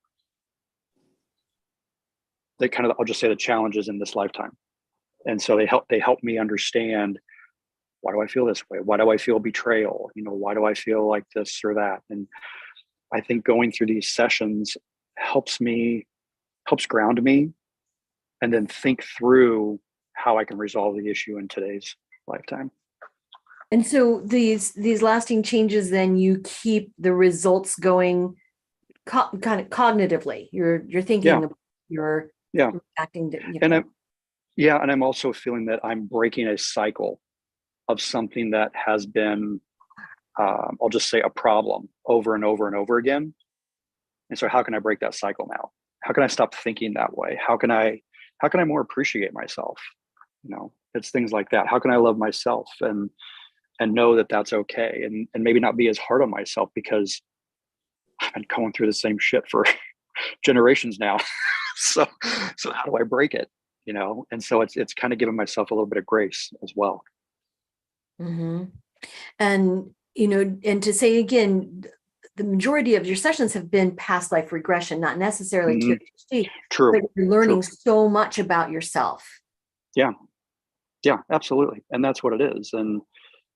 S3: I'll just say the challenges in this lifetime. And so they help me understand, why do I feel this way? Why do I feel betrayal? Why do I feel like this or that? And I think going through these sessions helps ground me, and then think through how I can resolve the issue in today's lifetime.
S1: And so these lasting changes, then you keep the results going kind of cognitively. You're thinking, you're acting.
S3: And I'm also feeling that I'm breaking a cycle of something that has been, I'll just say, a problem over and over and over again. And so how can I break that cycle now? How can I stop thinking that way? How can I more appreciate myself? It's things like that. How can I love myself and know that that's okay, and maybe not be as hard on myself, because I've been going through the same shit for generations now. So how do I break it? And so it's kind of giving myself a little bit of grace as well.
S1: Mm-hmm. And and to say again, the majority of your sessions have been past life regression, not necessarily QHHT.
S3: True.
S1: But you're learning so much about yourself.
S3: Yeah, absolutely. And that's what it is. And,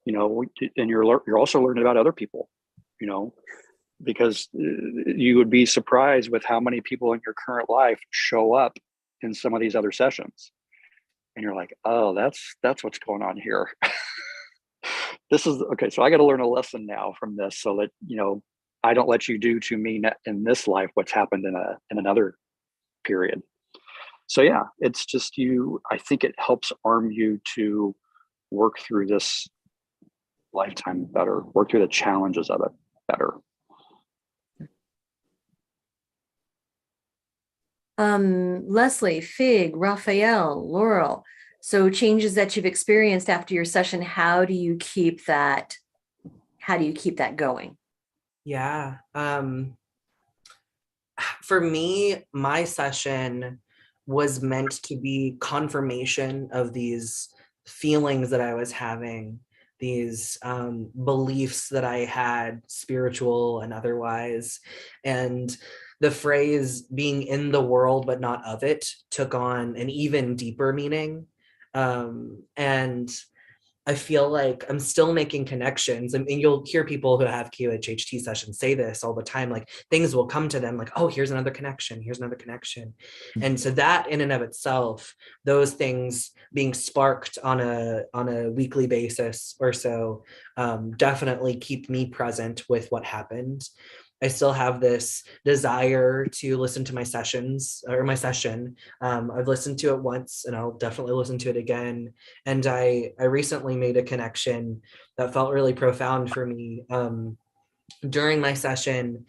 S3: and you're also learning about other people, because you would be surprised with how many people in your current life show up in some of these other sessions. and you're like, oh, that's what's going on here. This is okay. So I got to learn a lesson now from this, so that I don't let you do to me in this life what's happened in another period. So yeah, it's just I think it helps arm you to work through this lifetime better, work through the challenges of it better.
S1: Leslie, Fig, Raphael, Laurel. So changes that you've experienced after your session, how do you keep that going?
S8: Yeah. For me, my session was meant to be confirmation of these feelings that I was having, these beliefs that I had, spiritual and otherwise. And the phrase being in the world but not of it took on an even deeper meaning. And I feel like I'm still making connections. And you'll hear people who have QHHT sessions say this all the time, like things will come to them like, oh, here's another connection. Here's another connection. And so that in and of itself, those things being sparked on a weekly basis or so, definitely keep me present with what happened. I still have this desire to listen to my sessions or my session. I've listened to it once and I'll definitely listen to it again. And I recently made a connection that felt really profound for me. During my session,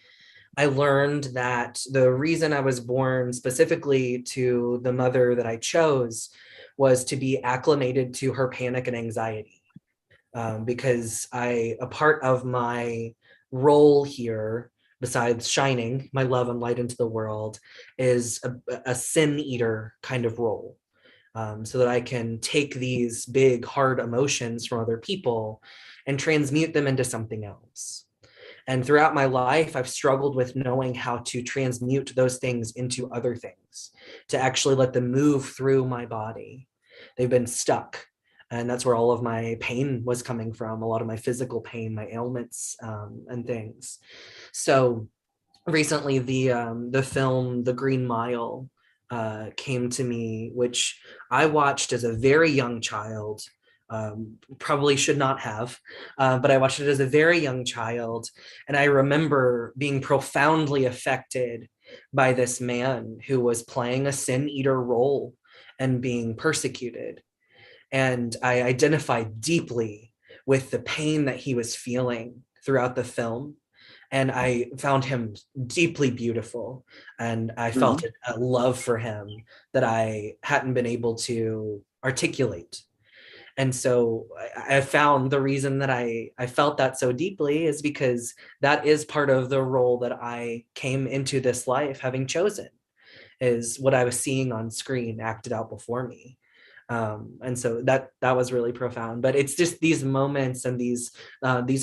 S8: I learned that the reason I was born specifically to the mother that I chose was to be acclimated to her panic and anxiety. Because a part of my role here, besides shining my love and light into the world, is a sin eater kind of role. So that I can take these big, hard emotions from other people and transmute them into something else. And throughout my life, I've struggled with knowing how to transmute those things into other things, to actually let them move through my body. They've been stuck. And that's where all of my pain was coming from, a lot of my physical pain, my ailments, and things. So recently, the film The Green Mile came to me, which I watched as a very young child. Probably should not have, but I watched it as a very young child. And I remember being profoundly affected by this man who was playing a sin eater role and being persecuted. And I identified deeply with the pain that he was feeling throughout the film. And I found him deeply beautiful. And I felt a love for him that I hadn't been able to articulate. And so I found the reason that I felt that so deeply is because that is part of the role that I came into this life having chosen, is what I was seeing on screen acted out before me. And so that was really profound. But it's just these moments and these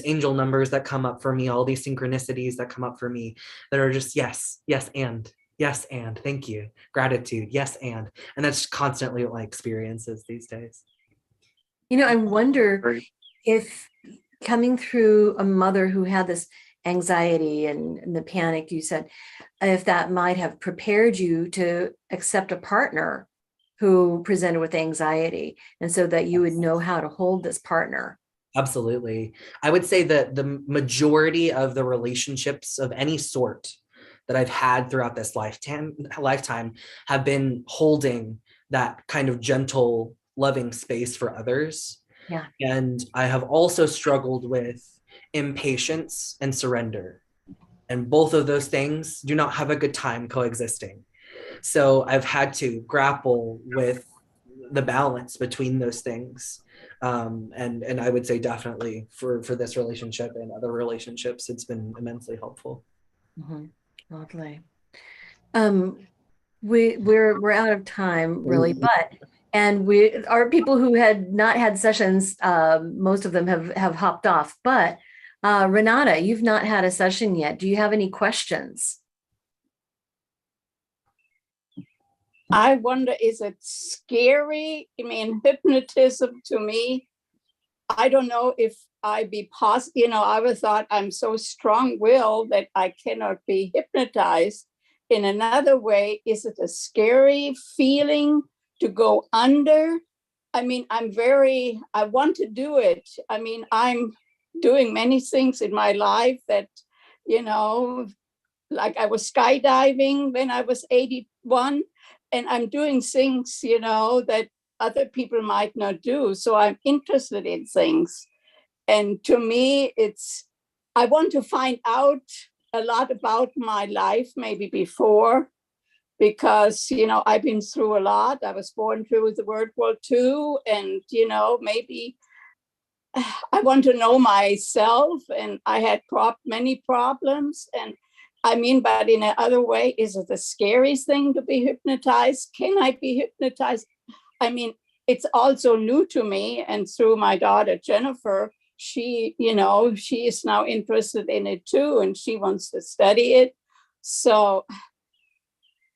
S8: angel numbers that come up for me, all these synchronicities that come up for me that are just yes, and thank you, gratitude, yes, and that's constantly what my experience is these days.
S1: I wonder if coming through a mother who had this anxiety and the panic, you said, if that might have prepared you to accept a partner who presented with anxiety, and so that you would know how to hold this partner.
S8: Absolutely. I would say that the majority of the relationships of any sort that I've had throughout this lifetime have been holding that kind of gentle, loving space for others.
S1: Yeah.
S8: And I have also struggled with impatience and surrender. And both of those things do not have a good time coexisting. So I've had to grapple with the balance between those things. And I would say definitely for this relationship and other relationships, it's been immensely helpful.
S1: Mm-hmm. Lovely. We're out of time really, but we are people who had not had sessions. Most of them have hopped off, but Renata, you've not had a session yet. Do you have any questions?
S5: I wonder, is it scary? I mean, hypnotism to me, I don't know if I be possible. I always thought I'm so strong-willed that I cannot be hypnotized. In another way, is it a scary feeling to go under I mean, I want to do it. I mean, I'm doing many things in my life that, you know, like I was skydiving when I was 81, and I'm doing things, you know, that other people might not do. So I'm interested in things. And to me, I want to find out a lot about my life, maybe before, because, you know, I've been through a lot. I was born through the World War II, and, you know, maybe I want to know myself, and I had many problems. And I mean, but in another way, is it the scariest thing to be hypnotized? Can I be hypnotized? I mean, it's also new to me. And through my daughter, Jennifer, she, you know, she is now interested in it too, and she wants to study it. So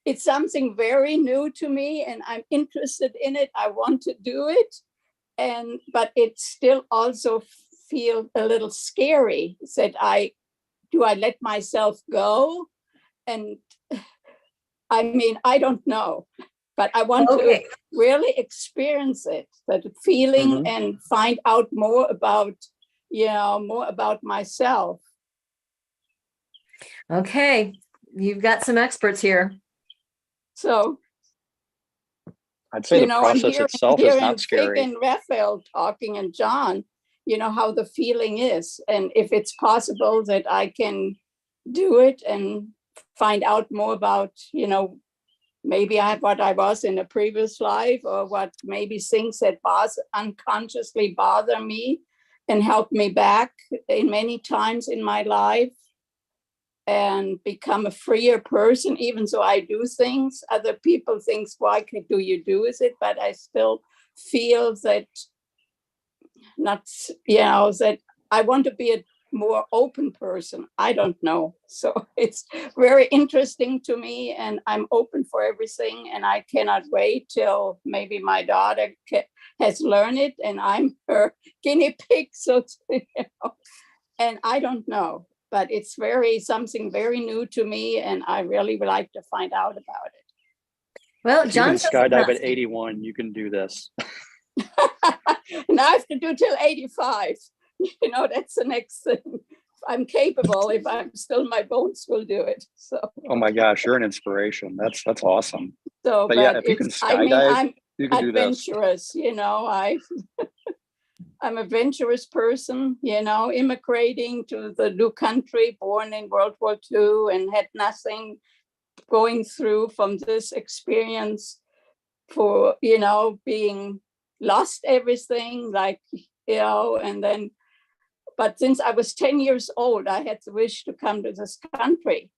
S5: it's something very new to me, and I'm interested in it. I want to do it. But it still also feel a little scary. Said, do I let myself go? And I mean, I don't know, but I want to really experience it, that feeling, and find out more about, you know, more about myself.
S1: Okay, you've got some experts here.
S5: So,
S3: I'd say
S5: you
S3: the
S5: know, I'm
S3: process itself is not
S5: Vic
S3: scary.
S5: and Raphael talking, and John, you know, how the feeling is, and if it's possible that I can do it and find out more about, you know, maybe what I was in a previous life, or what maybe things that unconsciously bother me and help me back in many times in my life, and become a freer person. Even so I do things, other people think, why do you do it? But I still feel that not, you know, that I want to be a more open person. I don't know. So it's very interesting to me, and I'm open for everything, and I cannot wait till maybe my daughter has learned it and I'm her guinea pig. So, you know, and I don't know, but it's something very new to me, and I really would like to find out about it.
S1: Well,
S3: If you can
S1: John
S3: skydive at 81, you can do this.
S5: And I have to do till 85. You know, that's the next thing. I'm capable. If I'm still, my bones will do it. So.
S3: Oh my gosh, you're an inspiration. That's awesome.
S5: So,
S3: but yeah, if you can skydive,
S5: I'm
S3: you can do this.
S5: Adventurous. You know, I'm a adventurous person. You know, immigrating to the new country, born in World War II, and had nothing, going through from this experience for, you know, being lost everything, like, you know, and then, but since I was 10 years old, I had the wish to come to this country.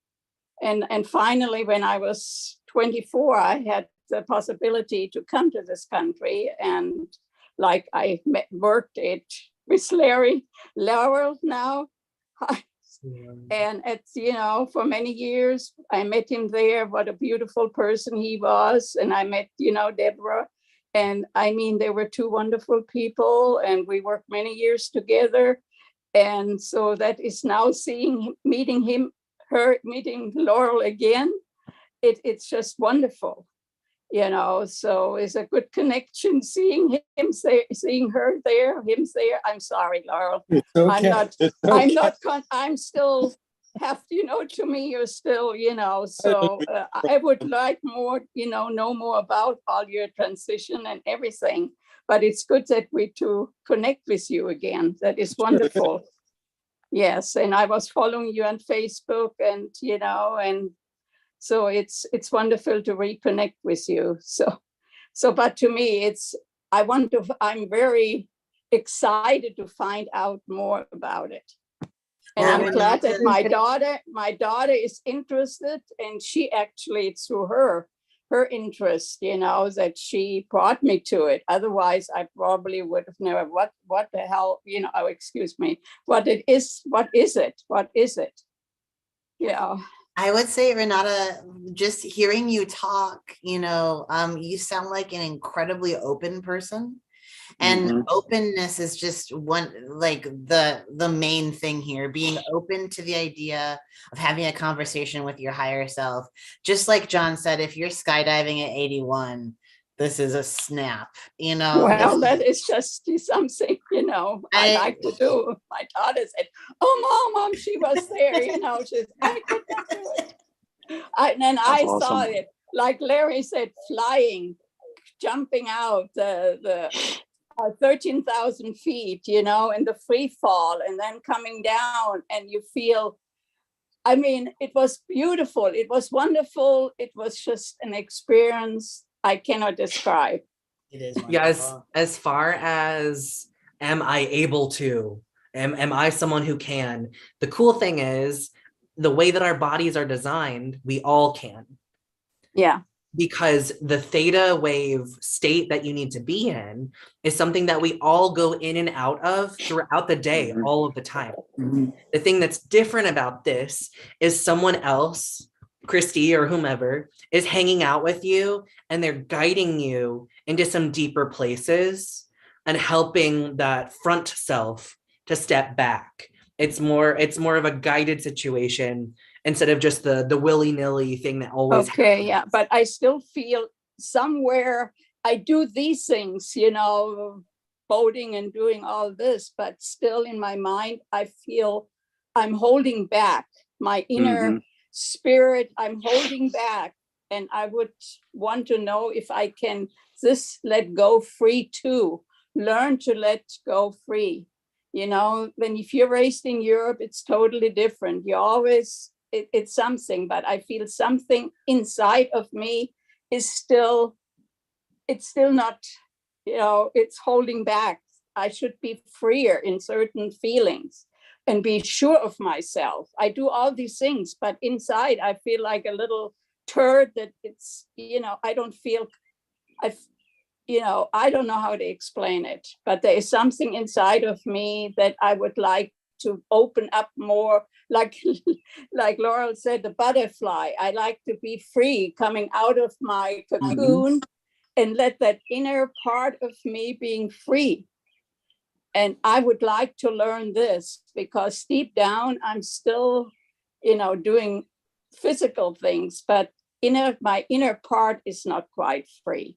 S5: And finally, when I was 24, I had the possibility to come to this country. And like I worked it with Laurel now. And it's, you know, for many years, I met him there. What a beautiful person he was. And I met, you know, Deborah. And I mean, they were two wonderful people, and we worked many years together. And so that is now meeting Laurel again. It's just wonderful, you know. So it's a good connection, seeing her there, him there. I'm sorry, Laurel.
S4: It's okay.
S5: I'm still have, you know, to me, you're still, you know, so I would like more, you know more about all your transition and everything. But it's good that we to connect with you again. That is wonderful. Yes, and I was following you on Facebook, and, you know, and so it's wonderful to reconnect with you. So, but to me, I'm very excited to find out more about it. And
S7: Well,
S5: I'm
S7: you're
S5: glad
S7: not
S5: that
S7: the-
S5: my daughter is interested, and she actually, through her interest, you know, that she brought me to it. Otherwise, I probably would have never, what the hell, you know, oh, excuse me, what is it? Yeah.
S7: I would say, Renata, just hearing you talk, you know, you sound like an incredibly open person. And openness is just one, like the main thing here, being open to the idea of having a conversation with your higher self. Just like John said, if you're skydiving at 81, this is a snap, you know.
S5: Well, that is just something, I like to do. My daughter said, "Oh, mom, she was there." I could not do it. And then I
S3: That's
S5: saw
S3: awesome.
S5: it, like Larry said, flying, jumping out the 13,000 feet, in the free fall, and then coming down, and you feel. I mean, it was beautiful. It was wonderful. It was just an experience I cannot describe.
S7: It is
S8: Yes,
S7: wonderful.
S8: as far as am I able to, am I someone who can? The cool thing is the way that our bodies are designed, we all can.
S5: Yeah.
S8: Because the theta wave state that you need to be in is something that we all go in and out of throughout the day,
S3: Mhm.
S8: all of the time.
S3: Mhm.
S8: The thing that's different about this is someone else, Christy or whomever, is hanging out with you and they're guiding you into some deeper places and helping that front self to step back. It's more of a guided situation instead of just the willy-nilly thing that always
S5: Okay, yeah, but I still feel somewhere I do these things, boating and doing all this, but still in my mind, I feel I'm holding back my inner
S3: Mhm.
S5: spirit. I'm holding back, and I would want to know if I can just let go free too, learn to let go free. When if you're raised in Europe, it's totally different. You always it's something, but I feel something inside of me is still, it's still not, it's holding back. I should be freer in certain feelings and be sure of myself. I do all these things, but inside I feel like a little turd that it's, I don't feel, I don't know how to explain it, but there is something inside of me that I would like to open up more, like like Laurel said, the butterfly. I like to be free, coming out of my cocoon and let that inner part of me being free. And I would like to learn this because deep down I'm still, doing physical things, but my inner part is not quite free.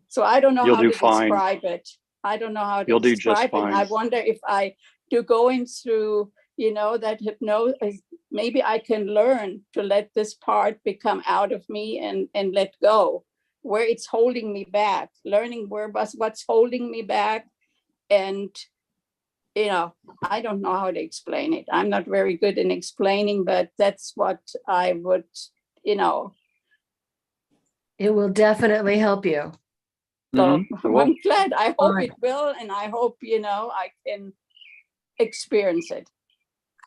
S5: So I don't know
S3: You'll
S5: how
S3: do
S5: to
S3: fine.
S5: describe it. I don't know how to
S3: You'll do just
S5: describe it. And I
S3: fine.
S5: wonder if I do going through, that hypnosis, maybe I can learn to let this part become out of me and let go, where it's holding me back, learning what's holding me back. And, I don't know how to explain it. I'm not very good in explaining, but that's what I would,
S1: It will definitely help you.
S5: So
S3: Mhm. Well,
S5: I'm glad. I hope
S1: Fine.
S5: it will, and I hope I can experience it.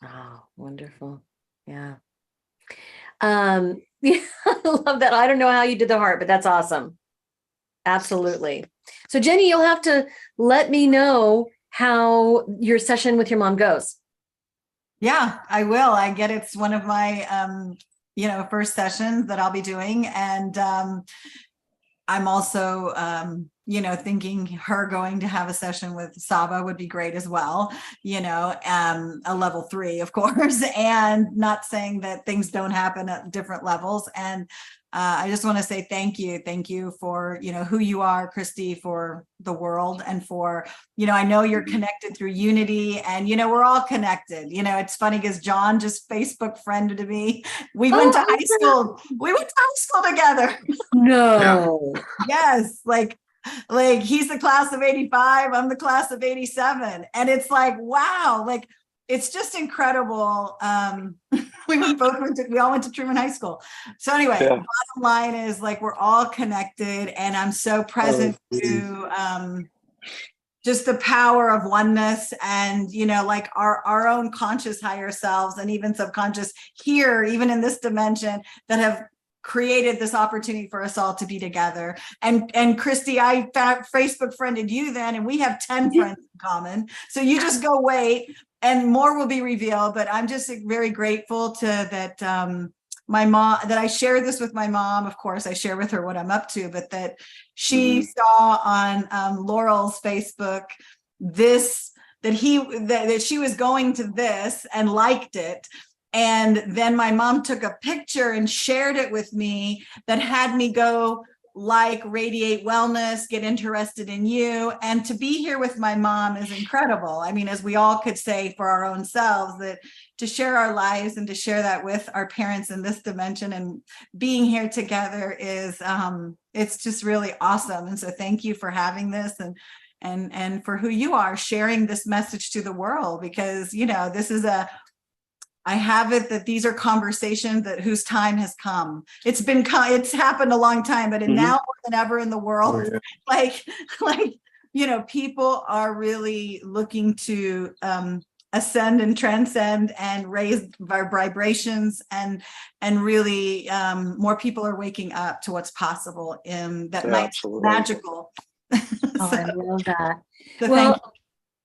S1: Oh, wonderful. Yeah. Yeah, I love that. I don't know how you did the heart, but that's awesome. Absolutely. So Jenny, you'll have to let me know how your session with your mom goes.
S6: Yeah, I will. I get it's one of my first sessions that I'll be doing. And I'm also thinking her going to have a session with Saba would be great as well, a level 3, of course, and not saying that things don't happen at different levels. And I just want to say thank you for who you are, Christy, for the world, and for I know you're connected through Unity, and we're all connected. It's funny because John just Facebook friended me. We went to high school. We went to high school together.
S1: No.
S6: Yes, like he's the class of 85, I'm the class of 87. And it's like, wow, like it's just incredible. We all went to Truman High School. So anyway,
S3: yeah.
S6: bottom line is like we're all connected, and I'm so present to just the power of oneness, and like our own conscious higher selves, and even subconscious here, even in this dimension, that have created this opportunity for us all to be together. And Christy, I Facebook friended you then, and we have 10 friends in common. So you just go wait, and more will be revealed. But I'm just very grateful to that my mom, that I share this with my mom. Of course, I share with her what I'm up to, but that she saw on Laurel's Facebook that she was going to this and liked it. And then my mom took a picture and shared it with me that had me go like Radiate Wellness, get interested in you. And to be here with my mom is incredible. I mean, as we all could say for our own selves, that to share our lives and to share that with our parents in this dimension and being here together is, it's just really awesome. And so thank you for having this and for who you are, sharing this message to the world, because, you know, this is I have it that these are conversations that whose time has come. It's happened a long time, but now more than ever in the world,
S4: Oh, yeah.
S6: like, you know, people are really looking to ascend and transcend and raise our vibrations, and really more people are waking up to what's possible in that might be magical.
S1: Oh, I love that.
S6: So
S1: Well,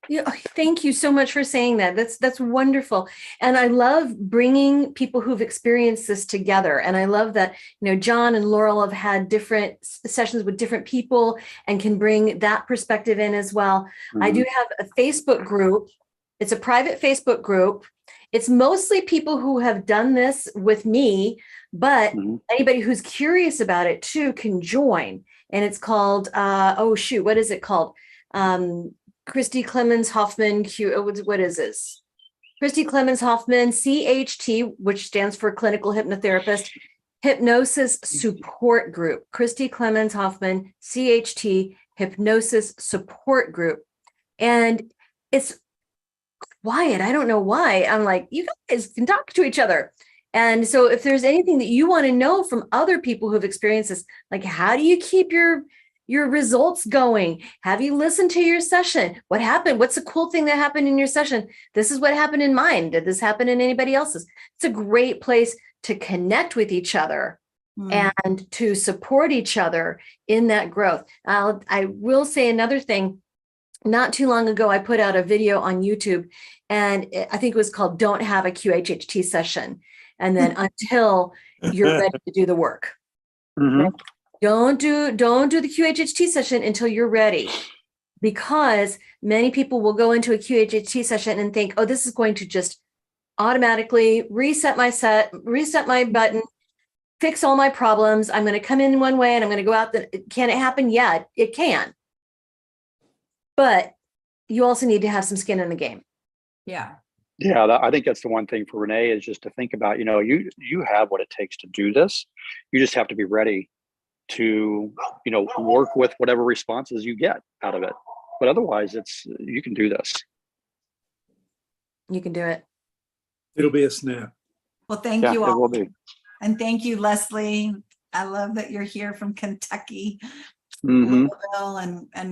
S1: yeah, thank you so much for saying that. That's wonderful. And I love bringing people who've experienced this together. And I love that, you know, John and Laurel have had different sessions with different people and can bring that perspective in as well. I do have a Facebook group. It's a private Facebook group. It's mostly people who have done this with me, but anybody who's curious about it too can join. And it's called, what is it called? Christy Clemens Hoffman, what is this? Christy Clemens Hoffman, CHT, which stands for Clinical Hypnotherapist, Hypnosis Support Group. Christy Clemens Hoffman, CHT, Hypnosis Support Group. And it's quiet. I don't know why. I'm like, you guys can talk to each other. And so if there's anything that you want to know from other people who've experienced this, like how do you keep your results going? Have you listened to your session? What happened? What's the cool thing that happened in your session? This is what happened in mine. Did this happen in anybody else's? It's a great place to connect with each other and to support each other in that growth. I will say another thing. Not too long ago, I put out a video on YouTube, and I think it was called "Don't Have a QHHT Session," and then until you're ready to do the work. Right? Don't do the QHHT session until you're ready, because many people will go into a QHHT session and think, oh, this is going to just automatically reset my button, fix all my problems. I'm going to come in one way and I'm going to go out. Can it happen? Yeah, it can. But you also need to have some skin in the game.
S6: Yeah.
S3: Yeah, I think that's the one thing for Renee is just to think about, you know, you have what it takes to do this. You just have to be ready to, you know, work with whatever responses you get out of it. But otherwise, you can do this.
S1: You can do it.
S4: It'll be a snap.
S6: Well, thank you all.
S3: It will be.
S6: And thank you, Leslie. I love that you're here from Kentucky. And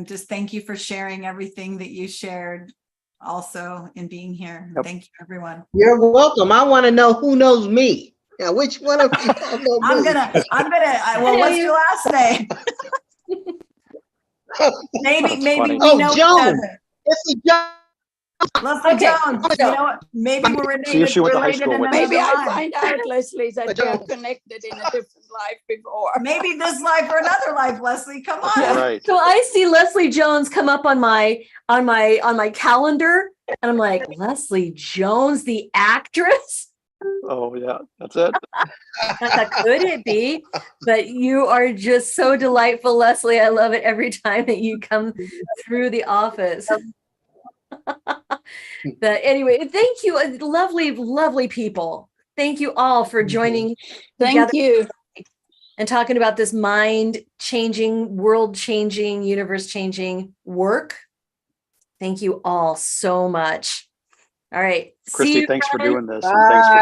S6: just thank you for sharing everything that you shared also in being here. Thank you, everyone.
S2: You're welcome. I want to know who knows me. Now, which one of you all know me?
S6: Well, what's your last name? maybe we know
S2: Jones.
S6: each other.
S2: It's Jones.
S6: Leslie Jones. You know what? Maybe we're related in
S5: Maybe I
S6: life.
S5: find out, Leslie, that we are connected in a different life before.
S6: Maybe this life or another life, Leslie. Come on.
S3: Right.
S1: So I see Leslie Jones come up on my calendar, and I'm like, Leslie Jones, the actress.
S3: Oh yeah, that's it.
S1: Could it be? But you are just so delightful, Leslie. I love it every time that you come through the office. But anyway, thank you, lovely people. Thank you all for joining.
S5: Thank you.
S1: And talking about this mind-changing, world-changing, universe-changing work. Thank you all so much. All right.
S3: Christy, thanks for doing this.
S2: Bye.
S3: And thanks for